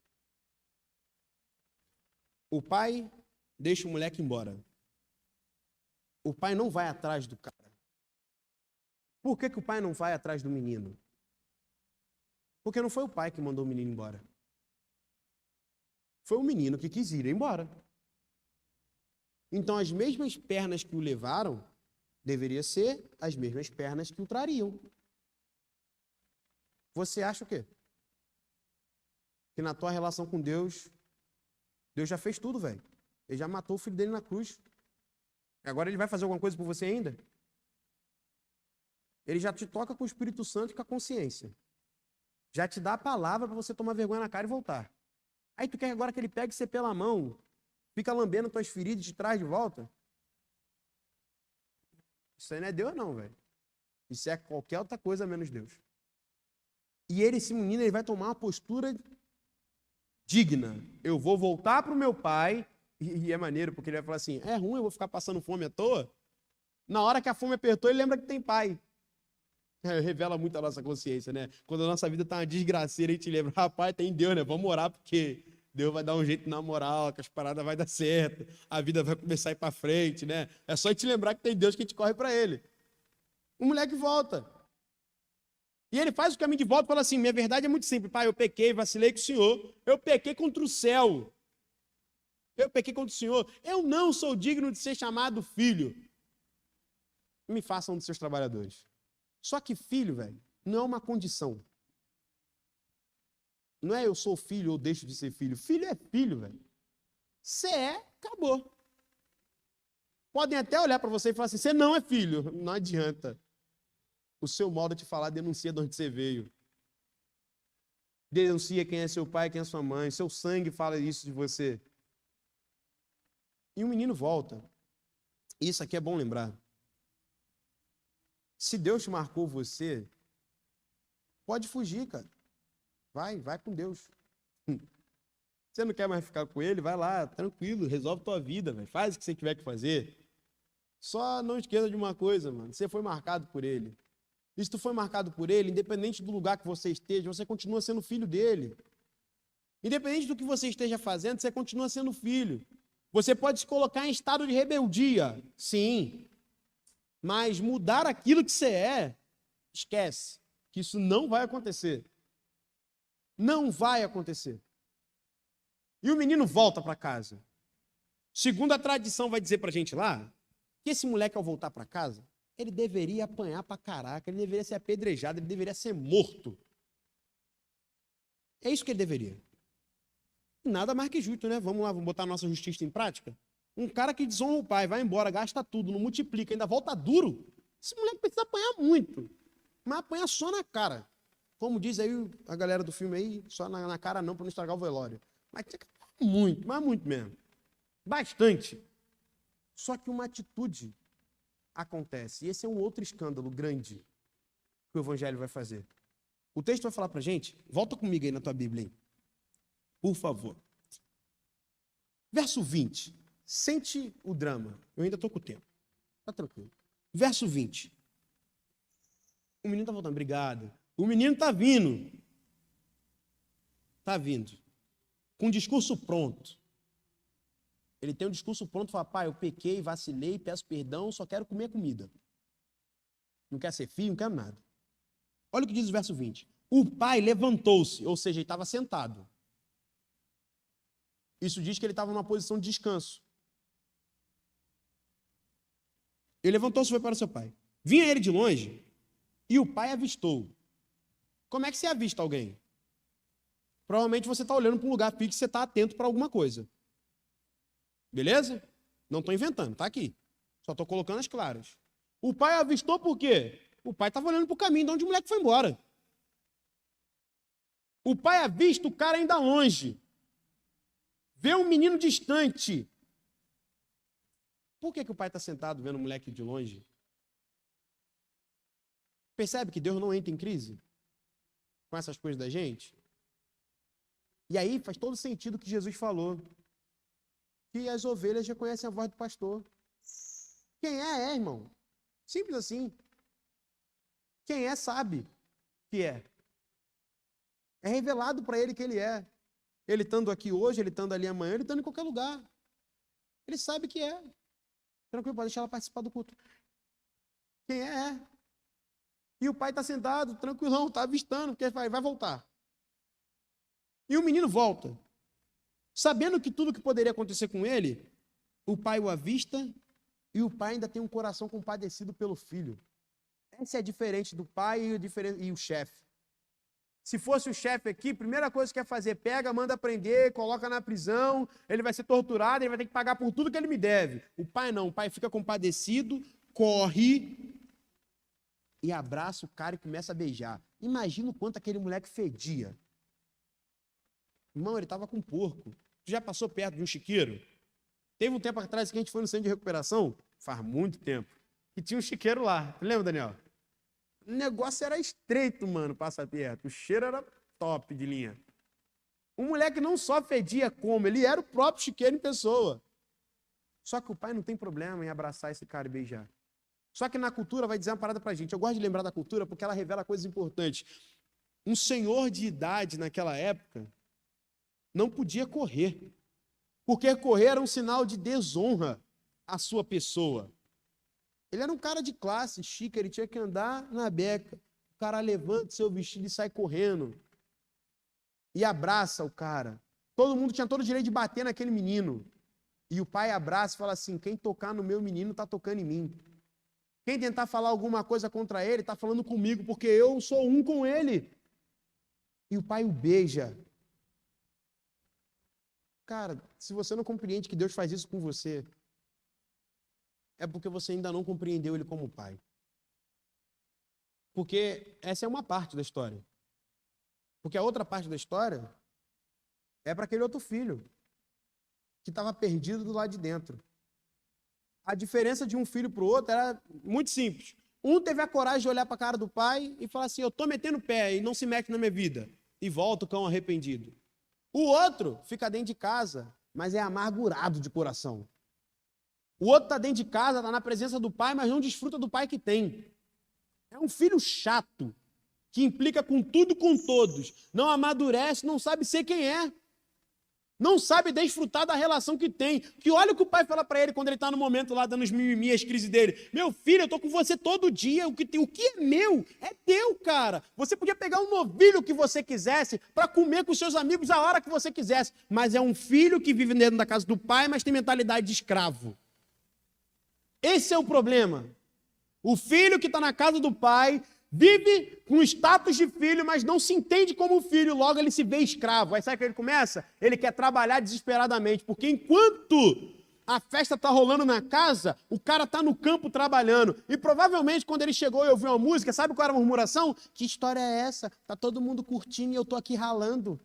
O pai deixa o moleque embora. O pai não vai atrás do cara. Por que o pai não vai atrás do menino? Porque não foi o pai que mandou o menino embora. Foi o menino que quis ir embora. Então, as mesmas pernas que o levaram, deveriam ser as mesmas pernas que o trariam. Você acha o quê? Que na tua relação com Deus, Deus já fez tudo, velho. Ele já matou o filho dele na cruz. Agora ele vai fazer alguma coisa por você ainda? Ele já te toca com o Espírito Santo e com a consciência. Já te dá a palavra para você tomar vergonha na cara e voltar. Aí tu quer agora que ele pegue você pela mão, fica lambendo tuas feridas de trás de volta? Isso aí não é Deus não, velho. Isso é qualquer outra coisa menos Deus. E esse menino, ele vai tomar uma postura digna. Eu vou voltar para o meu pai, e é maneiro, porque ele vai falar assim, é ruim, eu vou ficar passando fome à toa? Na hora que a fome apertou, ele lembra que tem pai. Revela muito a nossa consciência, né? Quando a nossa vida tá uma desgraceira, a gente lembra, rapaz, tem Deus, né? Vamos orar, porque Deus vai dar um jeito na moral, que as paradas vai dar certo, a vida vai começar a ir para frente, né? É só a gente lembrar que tem Deus que a gente corre para ele. O moleque volta. E ele faz o caminho de volta e fala assim, minha verdade é muito simples, pai, eu pequei, vacilei com o Senhor, eu pequei contra o céu, eu pequei contra o Senhor, eu não sou digno de ser chamado filho. Me façam um dos seus trabalhadores. Só que filho, velho, não é uma condição. Não é eu sou filho ou deixo de ser filho. Filho é filho, velho. Você é, acabou. Podem até olhar para você e falar assim, você não é filho. Não adianta. O seu modo de falar denuncia de onde você veio. Denuncia quem é seu pai, quem é sua mãe. Seu sangue fala isso de você. E o menino volta. Isso aqui é bom lembrar. Se Deus te marcou você, pode fugir, cara. Vai com Deus. Você não quer mais ficar com ele? Vai lá, tranquilo, resolve tua vida, véio. Faz o que você tiver que fazer. Só não esqueça de uma coisa, mano. Você foi marcado por ele. E se tu foi marcado por ele, independente do lugar que você esteja, você continua sendo filho dele. Independente do que você esteja fazendo, você continua sendo filho. Você pode se colocar em estado de rebeldia, sim. Mas mudar aquilo que você é, esquece. Que isso não vai acontecer. Não vai acontecer. E o menino volta para casa. Segundo a tradição vai dizer para a gente lá, que esse moleque ao voltar para casa, ele deveria apanhar para caraca, ele deveria ser apedrejado, ele deveria ser morto. É isso que ele deveria. Nada mais que justo, né? Vamos lá, vamos botar a nossa justiça em prática? Um cara que desonra o pai, vai embora, gasta tudo, não multiplica, ainda volta duro. Esse moleque precisa apanhar muito. Mas apanha só na cara. Como diz aí a galera do filme aí, só na cara não, para não estragar o velório. Mas tem que apanhar muito, mas muito mesmo. Bastante. Só que uma atitude acontece. E esse é um outro escândalo grande que o evangelho vai fazer. O texto vai falar para a gente, volta comigo aí na tua Bíblia, hein? Por favor. Verso 20. Sente o drama. Eu ainda estou com o tempo. Tá tranquilo. Verso 20. O menino está voltando. Obrigado. O menino está vindo. Está vindo. Com o discurso pronto. Ele tem um discurso pronto. Fala, pai, eu pequei, vacilei, peço perdão, só quero comer comida. Não quer ser filho, não quero nada. Olha o que diz o verso 20. O pai levantou-se, ou seja, ele estava sentado. Isso diz que ele estava numa posição de descanso. Ele levantou-se e foi para o seu pai. Vinha ele de longe e o pai avistou. Como é que você avista alguém? Provavelmente você está olhando para um lugar fixo e você está atento para alguma coisa. Beleza? Não estou inventando, está aqui. Só estou colocando as claras. O pai avistou por quê? O pai estava olhando para o caminho de onde o moleque foi embora. O pai avista o cara ainda longe. Vê um menino distante. Por que o pai está sentado vendo o moleque de longe? Percebe que Deus não entra em crise com essas coisas da gente? E aí faz todo sentido o que Jesus falou. Que as ovelhas reconhecem a voz do pastor. Quem é, irmão. Simples assim. Quem é, sabe que é. É revelado para ele que ele é. Ele estando aqui hoje, ele estando ali amanhã, ele estando em qualquer lugar. Ele sabe que é. Tranquilo, pode deixar ela participar do culto. Quem é. E o pai está sentado, tranquilão, está avistando, porque vai voltar. E o menino volta. Sabendo que tudo que poderia acontecer com ele, o pai o avista e o pai ainda tem um coração compadecido pelo filho. Essa é diferente do pai e o chefe. Se fosse o chefe aqui, primeira coisa que quer fazer, pega, manda prender, coloca na prisão, ele vai ser torturado, ele vai ter que pagar por tudo que ele me deve. O pai não, o pai fica compadecido, corre e abraça o cara e começa a beijar. Imagina o quanto aquele moleque fedia. Irmão, ele estava com um porco. Tu já passou perto de um chiqueiro? Teve um tempo atrás que a gente foi no centro de recuperação, faz muito tempo, e tinha um chiqueiro lá. Lembra, Daniel? O negócio era estreito, mano, passa perto. O cheiro era top de linha. O moleque não só fedia como, ele era o próprio chiqueiro em pessoa. Só que o pai não tem problema em abraçar esse cara e beijar. Só que na cultura vai dizer uma parada pra gente. Eu gosto de lembrar da cultura porque ela revela coisas importantes. Um senhor de idade naquela época não podia correr. Porque correr era um sinal de desonra à sua pessoa. Ele era um cara de classe chique, ele tinha que andar na beca. O cara levanta seu vestido e sai correndo. E abraça o cara. Todo mundo tinha todo o direito de bater naquele menino. E o pai abraça e fala assim, quem tocar no meu menino está tocando em mim. Quem tentar falar alguma coisa contra ele está falando comigo, porque eu sou um com ele. E o pai o beija. Cara, se você não compreende que Deus faz isso com você, é porque você ainda não compreendeu ele como pai. Porque essa é uma parte da história. Porque a outra parte da história é para aquele outro filho que estava perdido do lado de dentro. A diferença de um filho para o outro era muito simples. Um teve a coragem de olhar para a cara do pai e falar assim, eu estou metendo o pé e não se mete na minha vida. E volta o cão arrependido. O outro fica dentro de casa, mas é amargurado de coração. O outro está dentro de casa, está na presença do pai, mas não desfruta do pai que tem. É um filho chato, que implica com tudo e com todos. Não amadurece, não sabe ser quem é. Não sabe desfrutar da relação que tem. Que olha o que o pai fala para ele quando ele está no momento lá dando os mimimi, as crises dele. Meu filho, eu estou com você todo dia. O que é meu é teu, cara. Você podia pegar um novilho que você quisesse para comer com seus amigos a hora que você quisesse. Mas é um filho que vive dentro da casa do pai, mas tem mentalidade de escravo. Esse é o problema. O filho que está na casa do pai vive com status de filho, mas não se entende como filho, logo ele se vê escravo. Aí sabe o que ele começa? Ele quer trabalhar desesperadamente, porque enquanto a festa está rolando na casa, o cara está no campo trabalhando. E provavelmente quando ele chegou e ouviu uma música, sabe qual era a murmuração? Que história é essa? Está todo mundo curtindo e eu estou aqui ralando.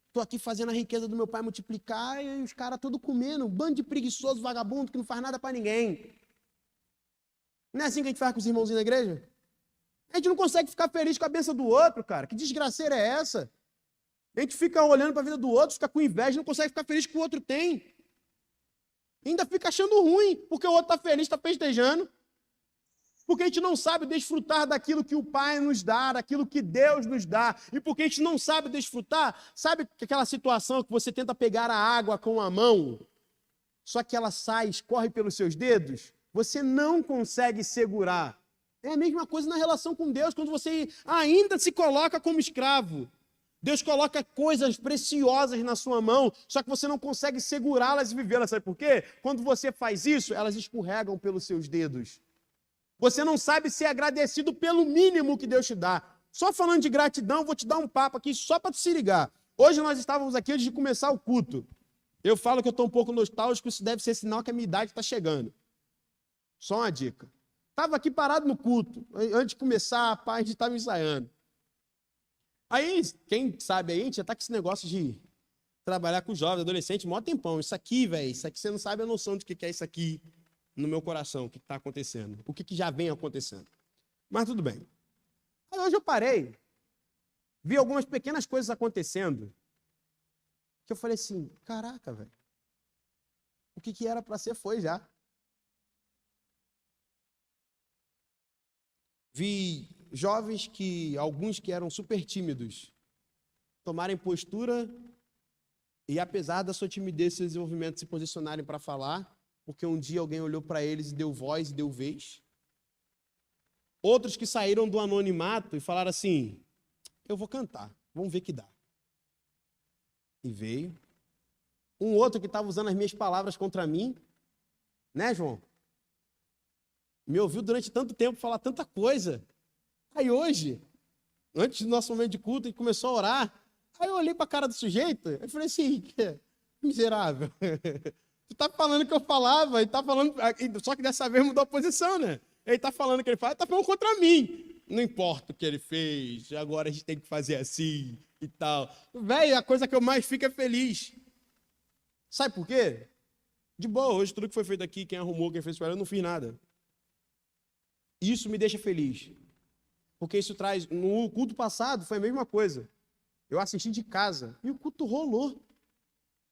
Estou aqui fazendo a riqueza do meu pai multiplicar e os caras tudo comendo. Um bando de preguiçoso, vagabundo, que não faz nada para ninguém. Não é assim que a gente faz com os irmãozinhos da igreja? A gente não consegue ficar feliz com a bênção do outro, cara. Que desgraceira é essa? A gente fica olhando para a vida do outro, fica com inveja, não consegue ficar feliz com o que o outro tem. Ainda fica achando ruim, porque o outro está feliz, está festejando. Porque a gente não sabe desfrutar daquilo que o Pai nos dá, daquilo que Deus nos dá. E porque a gente não sabe desfrutar, sabe aquela situação que você tenta pegar a água com a mão, só que ela sai, escorre pelos seus dedos? Você não consegue segurar. É a mesma coisa na relação com Deus, quando você ainda se coloca como escravo. Deus coloca coisas preciosas na sua mão, só que você não consegue segurá-las e vivê-las. Sabe por quê? Quando você faz isso, elas escorregam pelos seus dedos. Você não sabe ser agradecido pelo mínimo que Deus te dá. Só falando de gratidão, vou te dar um papo aqui só para te se ligar. Hoje nós estávamos aqui antes de começar o culto. Eu falo que eu estou um pouco nostálgico, isso deve ser sinal que a minha idade está chegando. Só uma dica. Estava aqui parado no culto, antes de começar, a gente estava ensaiando. Aí, quem sabe aí, a gente já está com esse negócio de trabalhar com jovens, adolescentes, mó tempão. Isso aqui, velho, isso aqui você não sabe a noção de que é isso aqui no meu coração, o que está acontecendo, o que já vem acontecendo. Mas tudo bem. Aí hoje eu parei, vi algumas pequenas coisas acontecendo, que eu falei assim, caraca, velho, o que era para ser foi já. Vi jovens alguns que eram super tímidos, tomarem postura e, apesar da sua timidez e seu desenvolvimento, se posicionarem para falar, porque um dia alguém olhou para eles e deu voz e deu vez. Outros que saíram do anonimato e falaram assim, eu vou cantar, vamos ver que dá. E veio. Um outro que estava usando as minhas palavras contra mim, né, João? Me ouviu durante tanto tempo falar tanta coisa. Aí hoje, antes do nosso momento de culto, a gente começou a orar. Aí eu olhei para a cara do sujeito e falei assim, miserável. Tu tá falando que eu falava, e tá falando, só que dessa vez mudou a posição, né? Ele tá falando que ele fala, tá falando contra mim. Não importa o que ele fez, agora a gente tem que fazer assim. e tal. Velho, a coisa que eu mais fico é feliz. Sabe por quê? De boa, hoje tudo que foi feito aqui, quem arrumou, quem fez, eu não fiz nada. Isso me deixa feliz. Porque isso traz... No culto passado foi a mesma coisa. Eu assisti de casa e o culto rolou.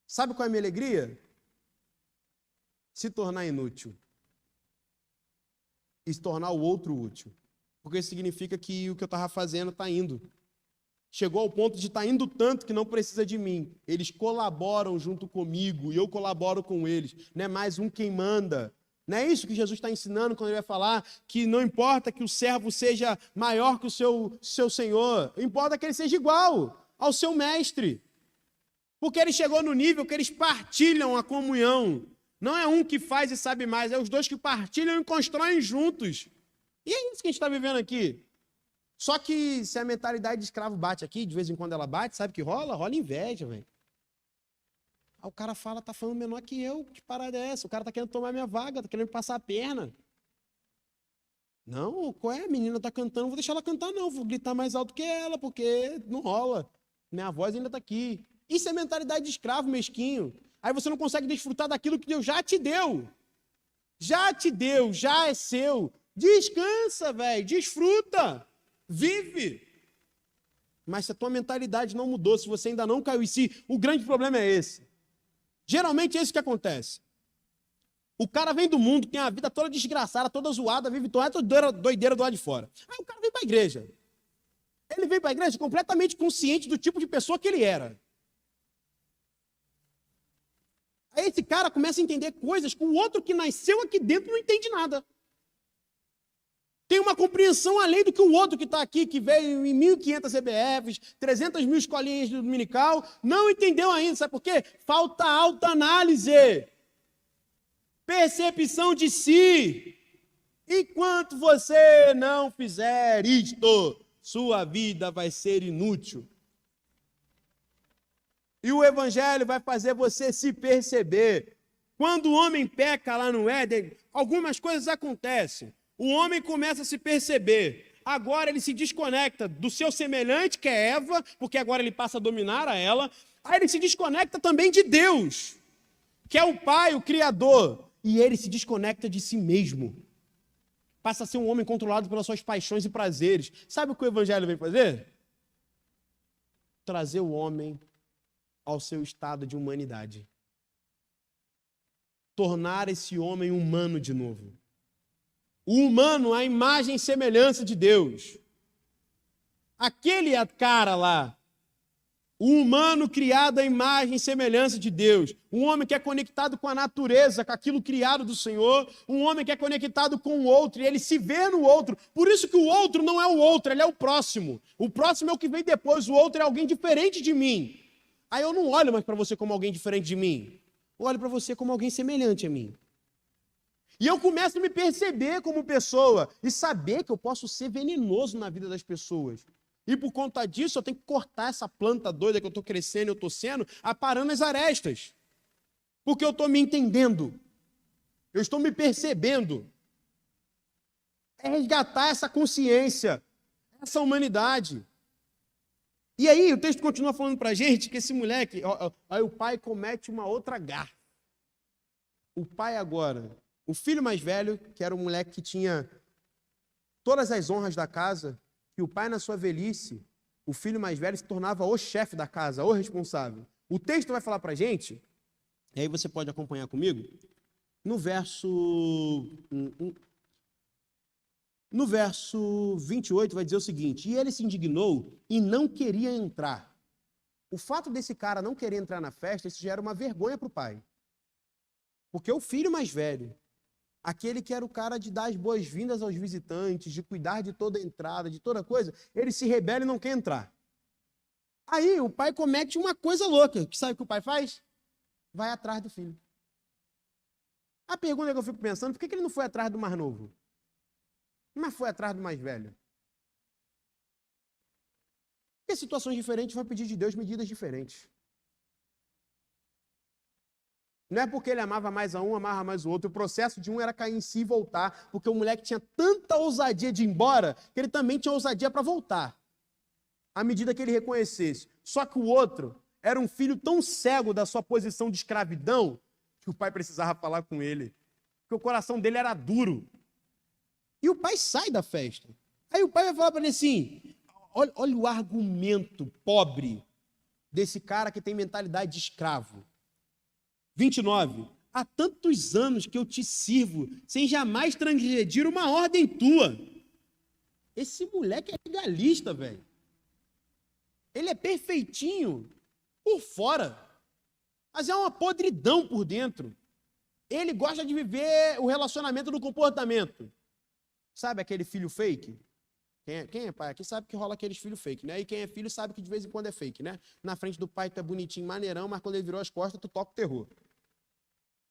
Sabe qual é a minha alegria? Se tornar inútil. E se tornar o outro útil. Porque isso significa que o que eu estava fazendo está indo. Chegou ao ponto de estar indo tanto que não precisa de mim. Eles colaboram junto comigo e eu colaboro com eles. Não é mais um quem manda. Não é isso que Jesus está ensinando quando ele vai falar que não importa que o servo seja maior que o seu senhor. Importa que ele seja igual ao seu mestre. Porque ele chegou no nível que eles partilham a comunhão. Não é um que faz e sabe mais, é os dois que partilham e constroem juntos. E é isso que a gente está vivendo aqui. Só que se a mentalidade de escravo bate aqui, de vez em quando ela bate, sabe o que rola? Rola inveja, velho. Aí o cara fala, tá falando menor que eu, que parada é essa? O cara tá querendo tomar minha vaga, tá querendo me passar a perna. Não, qual é? A menina tá cantando, não vou deixar ela cantar não, vou gritar mais alto que ela, porque não rola. Minha voz ainda tá aqui. Isso é mentalidade de escravo mesquinho. Aí você não consegue desfrutar daquilo que Deus já te deu. Já te deu, já é seu. Descansa, velho, desfruta, vive. Mas se a tua mentalidade não mudou, se você ainda não caiu em si, o grande problema é esse. Geralmente é isso que acontece. O cara vem do mundo, tem a vida toda desgraçada, toda zoada, vive toda doideira do lado de fora. Aí o cara vem para a igreja. Ele veio para a igreja completamente consciente do tipo de pessoa que ele era. Aí esse cara começa a entender coisas que o outro que nasceu aqui dentro não entende nada. Tem uma compreensão além do que o outro que está aqui, que veio em 1.500 EBFs, 300 mil escolinhas de dominical, não entendeu ainda. Sabe por quê? Falta autoanálise. Percepção de si. Enquanto você não fizer isto, sua vida vai ser inútil. E o evangelho vai fazer você se perceber. Quando o homem peca lá no Éden, algumas coisas acontecem. O homem começa a se perceber. Agora ele se desconecta do seu semelhante, que é Eva, porque agora ele passa a dominar a ela. Aí ele se desconecta também de Deus, que é o Pai, o Criador. E ele se desconecta de si mesmo. Passa a ser um homem controlado pelas suas paixões e prazeres. Sabe o que o evangelho vem fazer? Trazer o homem ao seu estado de humanidade. Tornar esse homem humano de novo. O humano, a imagem e semelhança de Deus. Aquele cara lá, o humano criado à imagem e semelhança de Deus. Um homem que é conectado com a natureza, com aquilo criado do Senhor. Um homem que é conectado com o outro e ele se vê no outro. Por isso que o outro não é o outro, ele é o próximo. O próximo é o que vem depois, o outro é alguém diferente de mim. Aí eu não olho mais para você como alguém diferente de mim. Eu olho para você como alguém semelhante a mim. E eu começo a me perceber como pessoa e saber que eu posso ser venenoso na vida das pessoas. E por conta disso eu tenho que cortar essa planta doida que eu estou crescendo e eu estou sendo, aparando as arestas. Porque eu estou me entendendo. Eu estou me percebendo. É resgatar essa consciência, essa humanidade. E aí o texto continua falando para a gente que esse moleque, aí o pai comete uma outra gafe. O pai agora, o filho mais velho, que era o moleque que tinha todas as honras da casa, que o pai na sua velhice, o filho mais velho se tornava o chefe da casa, o responsável. O texto vai falar para a gente, e aí você pode acompanhar comigo, no verso 28 vai dizer o seguinte: e ele se indignou e não queria entrar. O fato desse cara não querer entrar na festa, isso já era uma vergonha para o pai. Porque o filho mais velho, aquele que era o cara de dar as boas-vindas aos visitantes, de cuidar de toda a entrada, de toda coisa, ele se rebela e não quer entrar. Aí o pai comete uma coisa louca, que sabe o que o pai faz? Vai atrás do filho. A pergunta que eu fico pensando, por que ele não foi atrás do mais novo? Mas foi atrás do mais velho. Porque situações diferentes vai pedir de Deus medidas diferentes. Não é porque ele amava mais a um, amava mais o outro. O processo de um era cair em si e voltar, porque o moleque tinha tanta ousadia de ir embora, que ele também tinha ousadia para voltar. à medida que ele reconhecesse. Só que o outro era um filho tão cego da sua posição de escravidão que o pai precisava falar com ele, porque o coração dele era duro. E o pai sai da festa. Aí o pai vai falar para ele assim, olha o argumento pobre desse cara que tem mentalidade de escravo. 29. Há tantos anos que eu te sirvo, sem jamais transgredir uma ordem tua. Esse moleque é legalista, velho. Ele é perfeitinho por fora, mas é uma podridão por dentro. Ele gosta de viver o relacionamento do comportamento. Sabe aquele filho fake? Quem é pai aqui sabe que rola aqueles filhos fake, né? E quem é filho sabe que de vez em quando é fake, né? Na frente do pai tu é bonitinho, maneirão, mas quando ele virou as costas tu toca o terror.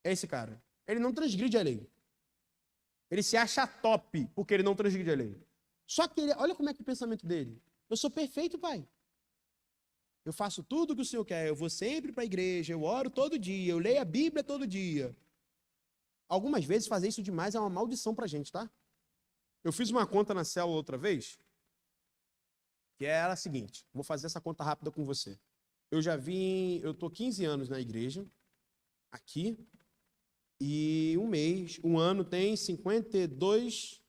É esse cara. Ele não transgride a lei. Ele se acha top porque ele não transgride a lei. Só que ele, olha como é que é o pensamento dele. Eu sou perfeito, pai. Eu faço tudo o que o Senhor quer. Eu vou sempre para a igreja, eu oro todo dia, eu leio a Bíblia todo dia. Algumas vezes fazer isso demais é uma maldição para a gente, tá? Eu fiz uma conta na célula outra vez, que era a seguinte, vou fazer essa conta rápida com você. Eu estou 15 anos na igreja, aqui, e um ano tem 52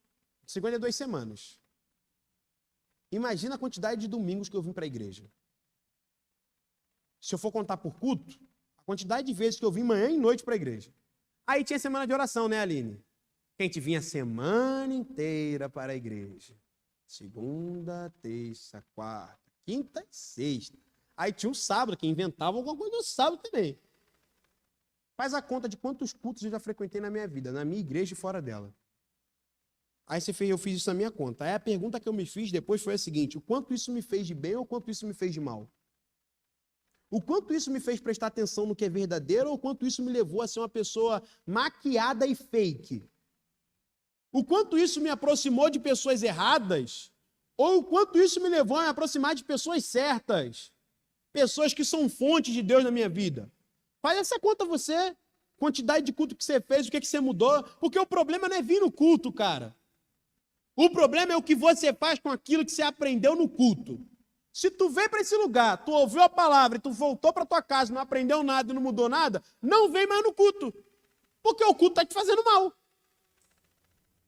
semanas. Imagina a quantidade de domingos que eu vim para a igreja. Se eu for contar por culto, a quantidade de vezes que eu vim manhã e noite para a igreja. Aí tinha semana de oração, né, Aline? Que a gente vinha a semana inteira para a igreja. Segunda, terça, quarta, quinta e sexta. Aí tinha um sábado, que inventava alguma coisa no sábado também. Faz a conta de quantos cultos eu já frequentei na minha vida, na minha igreja e fora dela. Aí eu fiz isso na minha conta. Aí a pergunta que eu me fiz depois foi a seguinte, o quanto isso me fez de bem ou o quanto isso me fez de mal? O quanto isso me fez prestar atenção no que é verdadeiro ou o quanto isso me levou a ser uma pessoa maquiada e fake? O quanto isso me aproximou de pessoas erradas ou o quanto isso me levou a me aproximar de pessoas certas? Pessoas que são fontes de Deus na minha vida. Faz essa conta você, quantidade de culto que você fez, o que você mudou, porque o problema não é vir no culto, cara. O problema é o que você faz com aquilo que você aprendeu no culto. Se tu veio para esse lugar, tu ouviu a palavra e tu voltou para tua casa, não aprendeu nada e não mudou nada, não vem mais no culto. Porque o culto está te fazendo mal.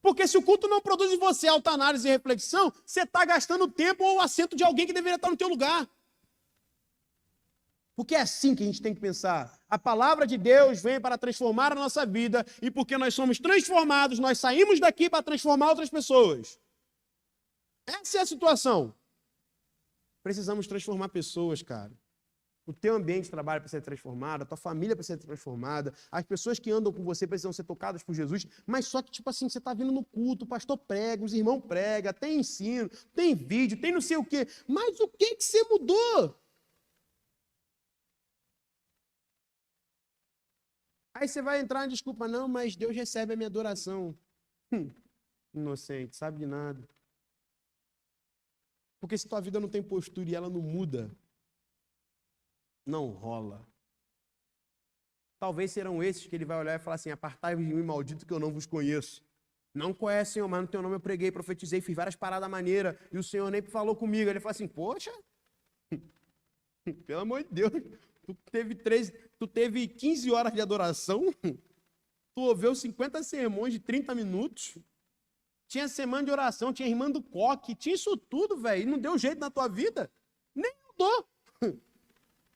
Porque se o culto não produz em você autoanálise e reflexão, você está gastando tempo ou o assento de alguém que deveria estar no teu lugar. Porque é assim que a gente tem que pensar. A palavra de Deus vem para transformar a nossa vida e porque nós somos transformados, nós saímos daqui para transformar outras pessoas. Essa é a situação. Precisamos transformar pessoas, cara. O teu ambiente de trabalho precisa ser transformado, a tua família precisa ser transformada, as pessoas que andam com você precisam ser tocadas por Jesus, mas só que, tipo assim, você está vindo no culto, o pastor prega, os irmãos pregam, tem ensino, tem vídeo, tem não sei o quê, mas o que você mudou? Aí você vai entrar na desculpa, não, mas Deus recebe a minha adoração. Inocente, sabe de nada. Porque se tua vida não tem postura e ela não muda, não rola. Talvez serão esses que ele vai olhar e falar assim, apartai-vos de mim, maldito, que eu não vos conheço. Não conhece, Senhor, mas no teu nome eu preguei, profetizei, fiz várias paradas maneiras, e o Senhor nem falou comigo. Ele fala assim, poxa, pelo amor de Deus, tu teve 15 horas de adoração, tu ouviu 50 sermões de 30 minutos, tinha semana de oração, tinha irmã do coque, tinha isso tudo, velho, e não deu jeito na tua vida? Nem mudou.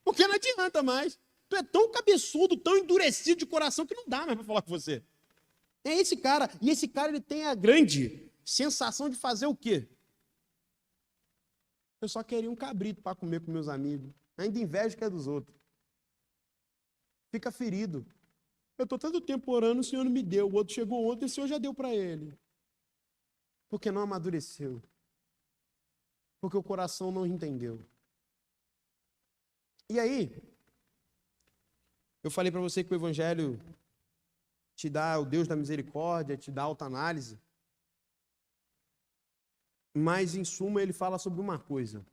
Porque não adianta mais. Tu é tão cabeçudo, tão endurecido de coração que não dá mais para falar com você. É esse cara. E esse cara ele tem a grande sensação de fazer o quê? Eu só queria um cabrito para comer com meus amigos. Ainda inveja que é dos outros. Fica ferido. Eu estou tanto tempo orando, o Senhor não me deu. O outro chegou ontem, o Senhor já deu para ele. Porque não amadureceu. Porque o coração não entendeu. E aí, eu falei para você que o Evangelho te dá o Deus da misericórdia, te dá autoanálise. Mas, em suma, ele fala sobre uma coisa.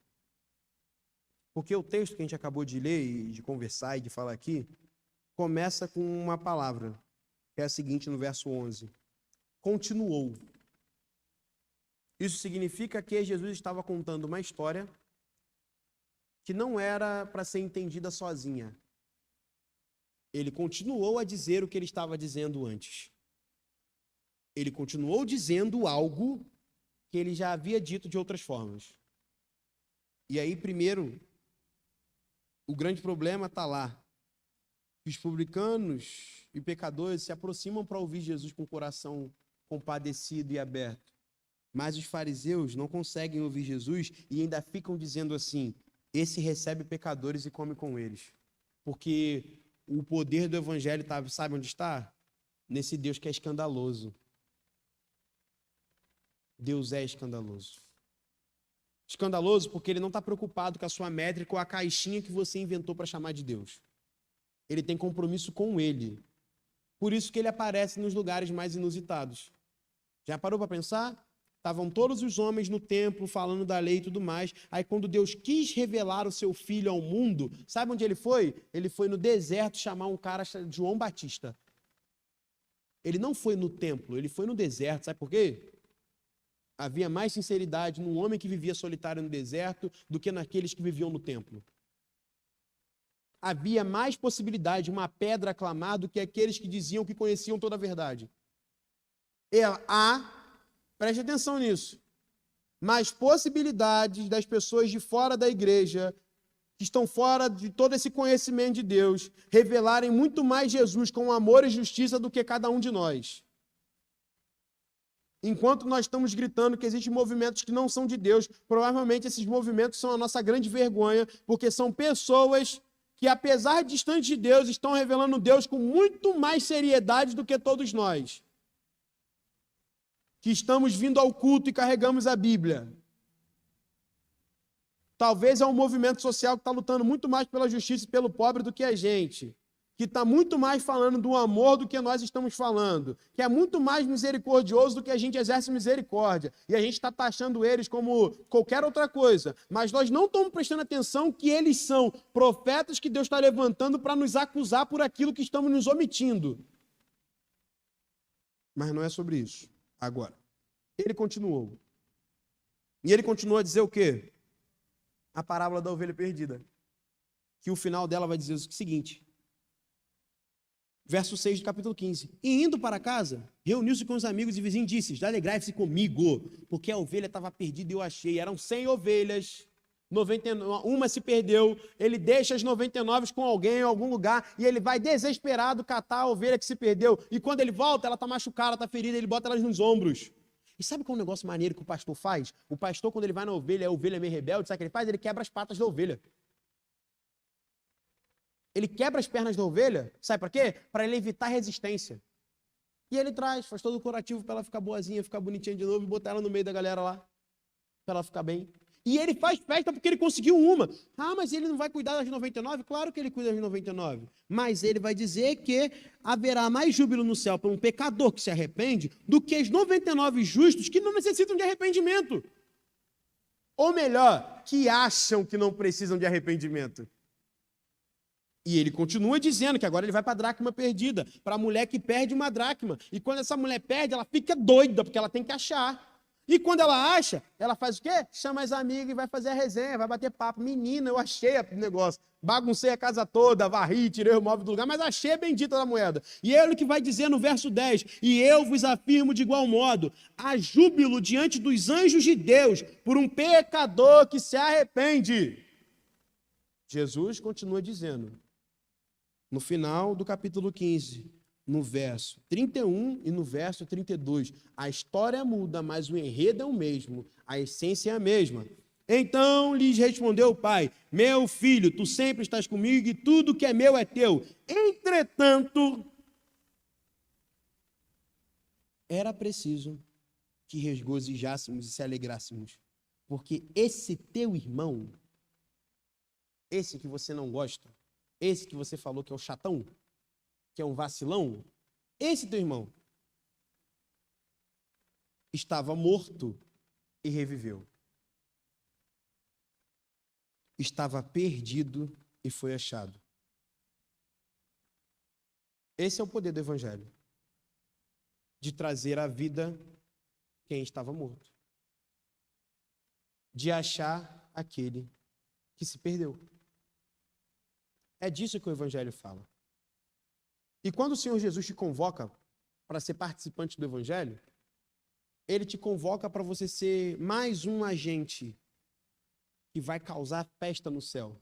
Porque o texto que a gente acabou de ler e de conversar e de falar aqui, começa com uma palavra, que é a seguinte no verso 11. Continuou. Isso significa que Jesus estava contando uma história que não era para ser entendida sozinha. Ele continuou a dizer o que ele estava dizendo antes. Ele continuou dizendo algo que ele já havia dito de outras formas. E aí, primeiro, o grande problema está lá. Os publicanos e pecadores se aproximam para ouvir Jesus com o coração compadecido e aberto. Mas os fariseus não conseguem ouvir Jesus e ainda ficam dizendo assim: esse recebe pecadores e come com eles. Porque o poder do evangelho, sabe onde está? Nesse Deus que é escandaloso. Deus é escandaloso. Escandaloso porque ele não está preocupado com a sua métrica ou a caixinha que você inventou para chamar de Deus. Ele tem compromisso com ele. Por isso que ele aparece nos lugares mais inusitados. Já parou para pensar? Estavam todos os homens no templo falando da lei e tudo mais. Aí quando Deus quis revelar o seu filho ao mundo, sabe onde ele foi? Ele foi no deserto chamar um cara chamado João Batista. Ele não foi no templo, ele foi no deserto. Sabe por quê? Havia mais sinceridade num homem que vivia solitário no deserto do que naqueles que viviam no templo. Havia mais possibilidade de uma pedra clamar do que aqueles que diziam que conheciam toda a verdade. Preste atenção nisso, mais possibilidades das pessoas de fora da igreja, que estão fora de todo esse conhecimento de Deus, revelarem muito mais Jesus com amor e justiça do que cada um de nós. Enquanto nós estamos gritando que existem movimentos que não são de Deus, provavelmente esses movimentos são a nossa grande vergonha, porque são pessoas que, apesar de distantes de Deus, estão revelando Deus com muito mais seriedade do que todos nós, que estamos vindo ao culto e carregamos a Bíblia. Talvez é um movimento social que está lutando muito mais pela justiça e pelo pobre do que a gente, que está muito mais falando do amor do que nós estamos falando, que é muito mais misericordioso do que a gente exerce misericórdia, e a gente está taxando eles como qualquer outra coisa, mas nós não estamos prestando atenção que eles são profetas que Deus está levantando para nos acusar por aquilo que estamos nos omitindo. Mas não é sobre isso. Agora, ele continuou. E ele continuou a dizer o quê? A parábola da ovelha perdida. Que o final dela vai dizer o seguinte. Verso 6 do capítulo 15. E indo para casa, reuniu-se com os amigos e vizinhos e disse: alegrai-se comigo, porque a ovelha estava perdida e eu achei. Eram 100 ovelhas, 99, uma se perdeu, ele deixa as 99 com alguém em algum lugar e ele vai desesperado catar a ovelha que se perdeu. E quando ele volta, ela está machucada, ela está ferida, ele bota elas nos ombros. E sabe qual é um negócio maneiro que o pastor faz? O pastor, quando ele vai na ovelha, a ovelha é meio rebelde, sabe o que ele faz? Ele quebra as patas da ovelha. Ele quebra as pernas da ovelha, sabe para quê? Para ele evitar resistência. E ele faz todo o curativo para ela ficar boazinha, ficar bonitinha de novo e botar ela no meio da galera lá, para ela ficar bem. E ele faz festa porque ele conseguiu uma. Mas ele não vai cuidar das 99? Claro que ele cuida das 99. Mas ele vai dizer que haverá mais júbilo no céu para um pecador que se arrepende do que os 99 justos que não necessitam de arrependimento. Ou melhor, que acham que não precisam de arrependimento. E ele continua dizendo que agora ele vai para a dracma perdida, para a mulher que perde uma dracma. E quando essa mulher perde, ela fica doida, porque ela tem que achar. E quando ela acha, ela faz o quê? Chama as amigas e vai fazer a resenha, vai bater papo. Menina, eu achei o negócio. Baguncei a casa toda, varri, tirei o móvel do lugar, mas achei a bendita da moeda. E ele que vai dizer no verso 10, e eu vos afirmo de igual modo, há júbilo diante dos anjos de Deus por um pecador que se arrepende. Jesus continua dizendo, no final do capítulo 15, no verso 31 e no verso 32, a história muda, mas o enredo é o mesmo, a essência é a mesma. Então lhes respondeu o pai, meu filho, tu sempre estás comigo e tudo que é meu é teu. Entretanto, era preciso que regozijássemos e se alegrássemos, porque esse teu irmão, esse que você não gosta, esse que você falou que é o chatão, que é um vacilão, esse teu irmão estava morto e reviveu. Estava perdido e foi achado. Esse é o poder do Evangelho, de trazer à vida quem estava morto, de achar aquele que se perdeu. É disso que o Evangelho fala. E quando o Senhor Jesus te convoca para ser participante do Evangelho, ele te convoca para você ser mais um agente que vai causar festa no céu.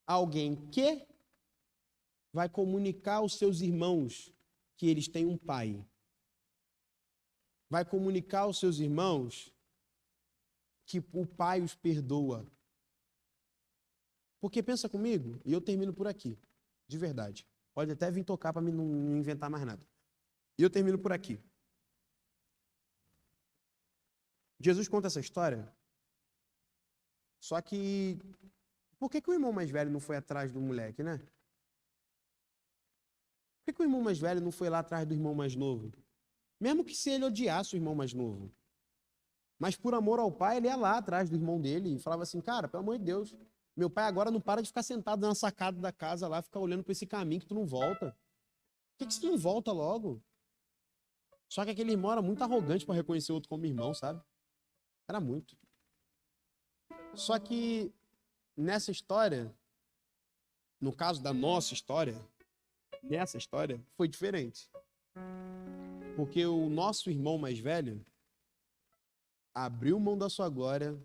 Alguém que vai comunicar aos seus irmãos que eles têm um pai. Vai comunicar aos seus irmãos que o pai os perdoa. Porque pensa comigo, e eu termino por aqui, de verdade. Pode até vir tocar para mim não inventar mais nada. E eu termino por aqui. Jesus conta essa história, só que por que o irmão mais velho não foi atrás do moleque, né? Por que o irmão mais velho não foi lá atrás do irmão mais novo? Mesmo que se ele odiasse o irmão mais novo. Mas por amor ao pai, ele ia lá atrás do irmão dele e falava assim, cara, pelo amor de Deus, meu pai agora não para de ficar sentado na sacada da casa lá, ficar olhando para esse caminho que tu não volta. Por que você não volta logo? Só que aquele irmão era muito arrogante para reconhecer o outro como irmão, sabe? Era muito. Só que nessa história, no caso da nossa história, nessa história, foi diferente. Porque o nosso irmão mais velho abriu mão da sua glória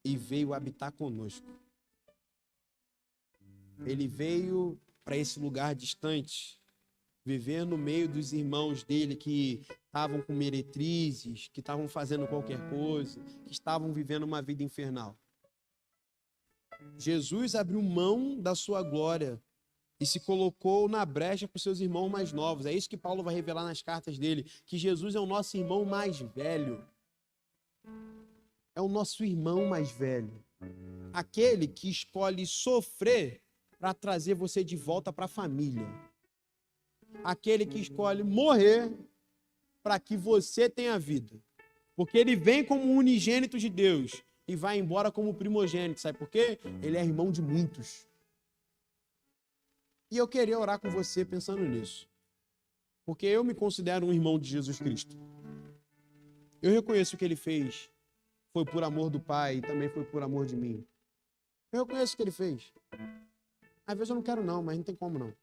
e veio habitar conosco. Ele veio para esse lugar distante, viver no meio dos irmãos dele que estavam com meretrizes, que estavam fazendo qualquer coisa, que estavam vivendo uma vida infernal. Jesus abriu mão da sua glória e se colocou na brecha para os seus irmãos mais novos. É isso que Paulo vai revelar nas cartas dele, que Jesus é o nosso irmão mais velho. É o nosso irmão mais velho. Aquele que escolhe sofrer para trazer você de volta para a família. Aquele que escolhe morrer para que você tenha vida. Porque ele vem como unigênito de Deus e vai embora como primogênito. Sabe por quê? Ele é irmão de muitos. E eu queria orar com você pensando nisso. Porque eu me considero um irmão de Jesus Cristo. Eu reconheço o que ele fez. Foi por amor do Pai e também foi por amor de mim. Eu reconheço o que ele fez. Às vezes eu não quero não, mas não tem como não.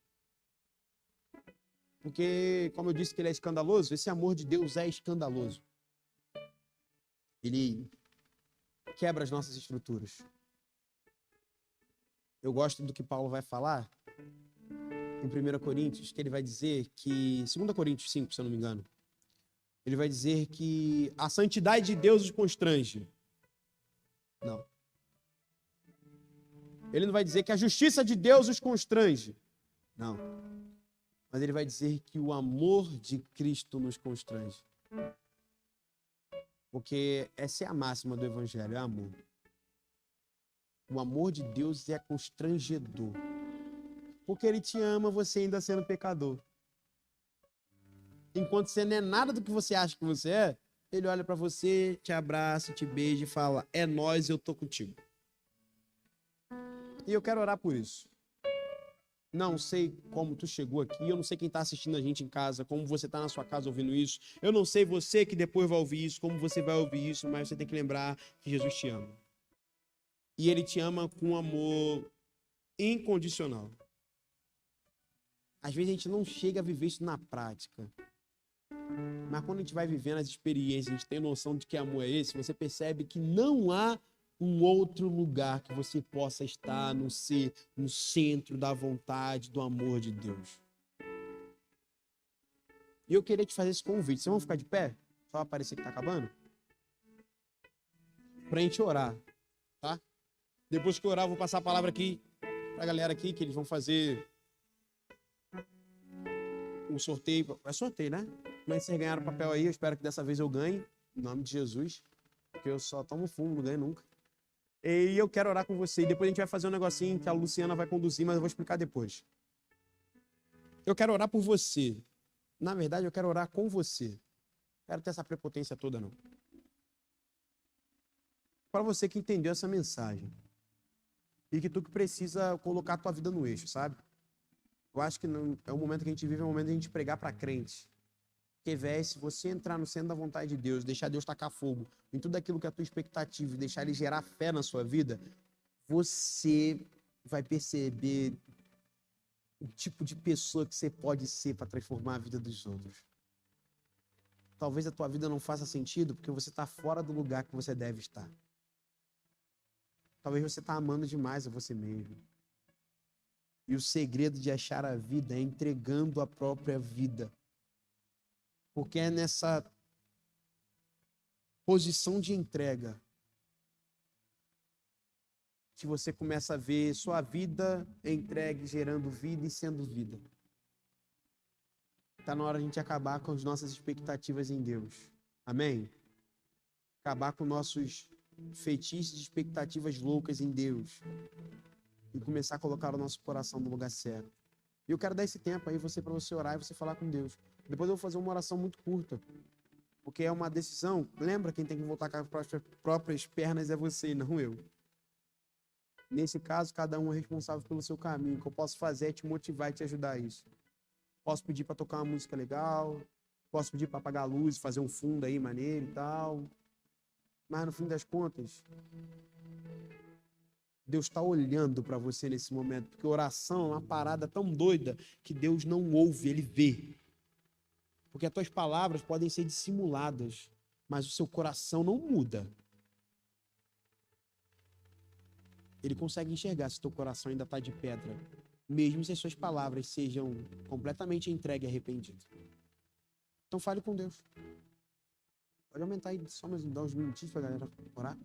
Porque, como eu disse que ele é escandaloso, esse amor de Deus é escandaloso. Ele quebra as nossas estruturas. Eu gosto do que Paulo vai falar em 1 Coríntios, que ele vai dizer que... 2 Coríntios 5, se eu não me engano. Ele vai dizer que a santidade de Deus os constrange. Não. Ele não vai dizer que a justiça de Deus os constrange. Não. Mas ele vai dizer que o amor de Cristo nos constrange. Porque essa é a máxima do Evangelho, é amor. O amor de Deus é constrangedor. Porque ele te ama você ainda sendo pecador. Enquanto você não é nada do que você acha que você é, ele olha pra você, te abraça, te beija e fala, é nóis, eu tô contigo. E eu quero orar por isso. Não sei como tu chegou aqui, eu não sei quem está assistindo a gente em casa, como você está na sua casa ouvindo isso. Eu não sei você que depois vai ouvir isso, como você vai ouvir isso, mas você tem que lembrar que Jesus te ama. E ele te ama com amor incondicional. Às vezes a gente não chega a viver isso na prática. Mas quando a gente vai vivendo as experiências, a gente tem noção de que amor é esse, você percebe que não há um outro lugar que você possa estar, não ser no centro da vontade, do amor de Deus. E eu queria te fazer esse convite. Vocês vão ficar de pé? Só aparecer que está acabando? Pra gente orar, tá? Depois que eu orar, eu vou passar a palavra aqui pra galera aqui, que eles vão fazer um sorteio. É sorteio, né? Mas vocês ganharam o papel aí, eu espero que dessa vez eu ganhe, em nome de Jesus. Porque eu só tomo fumo, não ganho nunca. E eu quero orar com você. E depois a gente vai fazer um negocinho que a Luciana vai conduzir, mas eu vou explicar depois. Eu quero orar por você. Na verdade, eu quero orar com você. Não quero ter essa prepotência toda, não. Para você que entendeu essa mensagem. E que tu que precisa colocar a tua vida no eixo, sabe? Eu acho que não, é o momento que a gente vive, é o momento de a gente pregar para crente. Porque, velho, se você entrar no centro da vontade de Deus, deixar Deus tacar fogo em tudo aquilo que é a tua expectativa e deixar ele gerar fé na sua vida, você vai perceber o tipo de pessoa que você pode ser para transformar a vida dos outros. Talvez a tua vida não faça sentido porque você está fora do lugar que você deve estar. Talvez você está amando demais a você mesmo. E o segredo de achar a vida é entregando a própria vida. Porque é nessa posição de entrega que você começa a ver sua vida entregue, gerando vida e sendo vida. Está na hora de a gente acabar com as nossas expectativas em Deus. Amém? Acabar com nossos feitiços de expectativas loucas em Deus. E começar a colocar o nosso coração no lugar certo. E eu quero dar esse tempo aí para você orar e você falar com Deus. Depois eu vou fazer uma oração muito curta. Porque é uma decisão. Lembra, quem tem que voltar com as próprias pernas é você e não eu. Nesse caso, cada um é responsável pelo seu caminho. O que eu posso fazer é te motivar e te ajudar a isso. Posso pedir para tocar uma música legal. Posso pedir para apagar a luz, fazer um fundo aí maneiro e tal. Mas no fim das contas, Deus está olhando para você nesse momento. Porque oração é uma parada tão doida que Deus não ouve, Ele vê. Porque as tuas palavras podem ser dissimuladas, mas o seu coração não muda. Ele consegue enxergar se teu coração ainda está de pedra, mesmo se as suas palavras sejam completamente entregues e arrependidas. Então fale com Deus. Pode aumentar aí só mais dar uns minutinhos para a galera orar.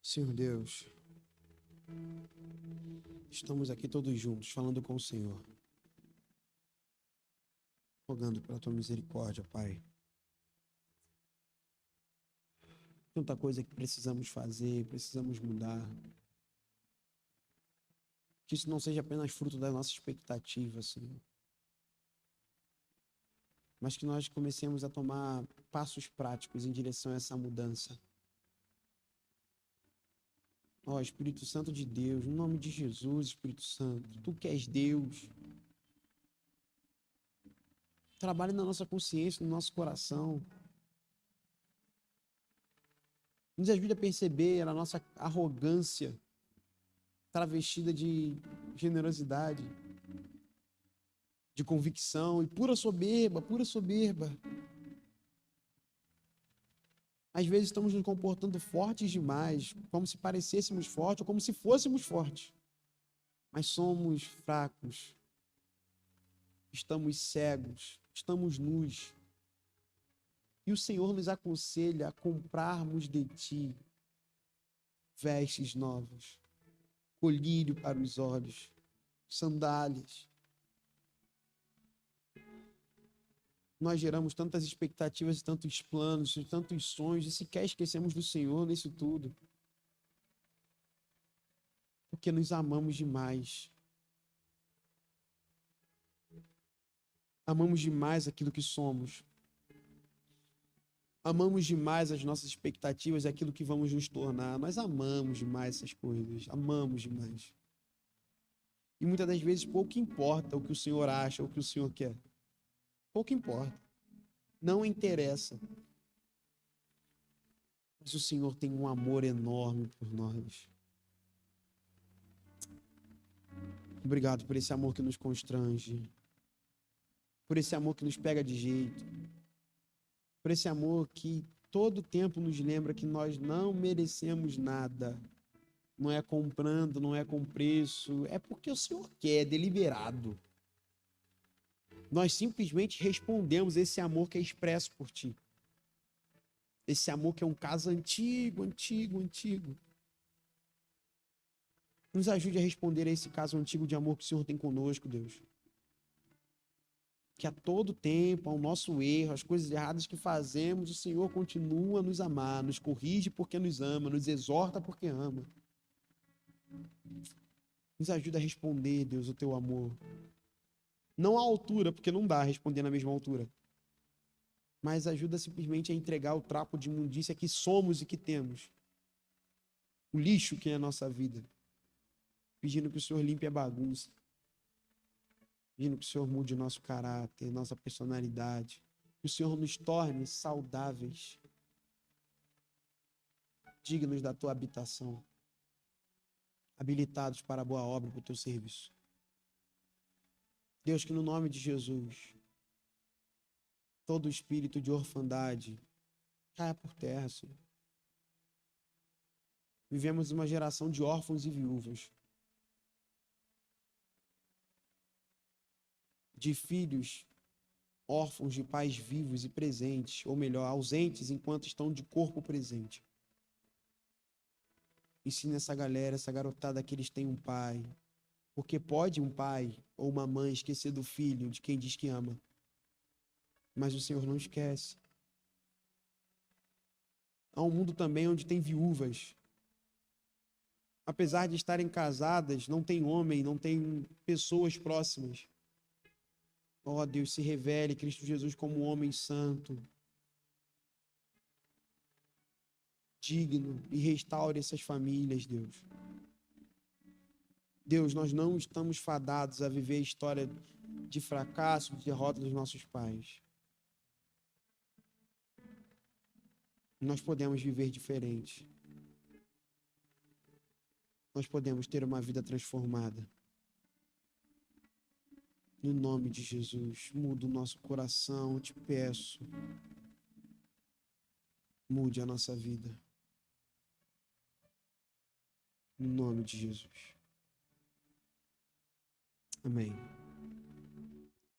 Senhor Deus, estamos aqui todos juntos, falando com o Senhor, rogando pela tua misericórdia, Pai. Tanta coisa que precisamos fazer, precisamos mudar. Que isso não seja apenas fruto da nossa expectativa, Senhor. Mas que nós comecemos a tomar passos práticos em direção a essa mudança. Ó, Espírito Santo de Deus, no nome de Jesus, Espírito Santo, Tu que és Deus, trabalhe na nossa consciência, no nosso coração. Nos ajude a perceber a nossa arrogância travestida de generosidade, de convicção e pura soberba, pura soberba. Às vezes estamos nos comportando fortes demais, como se parecêssemos fortes ou como se fôssemos fortes. Mas somos fracos, estamos cegos, estamos nus. E o Senhor nos aconselha a comprarmos de Ti vestes novas, colírio para os olhos, sandálias. Nós geramos tantas expectativas, tantos planos, tantos sonhos, e sequer esquecemos do Senhor nisso tudo. Porque nos amamos demais. Amamos demais aquilo que somos. Amamos demais as nossas expectativas, aquilo que vamos nos tornar. Nós amamos demais essas coisas. Amamos demais. E muitas das vezes pouco importa o que o Senhor acha, o que o Senhor quer. Pouco importa. Não interessa. Mas o Senhor tem um amor enorme por nós. Obrigado por esse amor que nos constrange. Por esse amor que nos pega de jeito. Por esse amor que todo tempo nos lembra que nós não merecemos nada. Não é comprando, não é com preço, é porque o Senhor quer, é deliberado. Nós simplesmente respondemos esse amor que é expresso por Ti. Esse amor que é um caso antigo, antigo, antigo. Nos ajude a responder a esse caso antigo de amor que o Senhor tem conosco, Deus. Que a todo tempo, ao nosso erro, as coisas erradas que fazemos, o Senhor continua a nos amar, nos corrige porque nos ama, nos exorta porque ama. Nos ajuda a responder, Deus, o Teu amor. Não à altura, porque não dá a responder na mesma altura. Mas ajuda simplesmente a entregar o trapo de imundícia que somos e que temos. O lixo que é a nossa vida. Pedindo que o Senhor limpe a bagunça. Pedindo que o Senhor mude o nosso caráter, nossa personalidade. Que o Senhor nos torne saudáveis. Dignos da Tua habitação. Habilitados para a boa obra, para o Teu serviço. Deus, que no nome de Jesus, todo espírito de orfandade caia por terra, Senhor. Vivemos uma geração de órfãos e viúvas. De filhos órfãos de pais vivos e presentes, ou melhor, ausentes enquanto estão de corpo presente. Ensina essa galera, essa garotada que eles têm um pai. Porque pode um pai ou uma mãe esquecer do filho, de quem diz que ama. Mas o Senhor não esquece. Há um mundo também onde tem viúvas. Apesar de estarem casadas, não tem homem, não tem pessoas próximas. Ó Deus, se revele Cristo Jesus como um homem santo, digno, e restaure essas famílias, Deus. Deus, nós não estamos fadados a viver a história de fracasso, de derrota dos nossos pais. Nós podemos viver diferente. Nós podemos ter uma vida transformada. No nome de Jesus, muda o nosso coração, eu te peço. Mude a nossa vida. No nome de Jesus. Amém.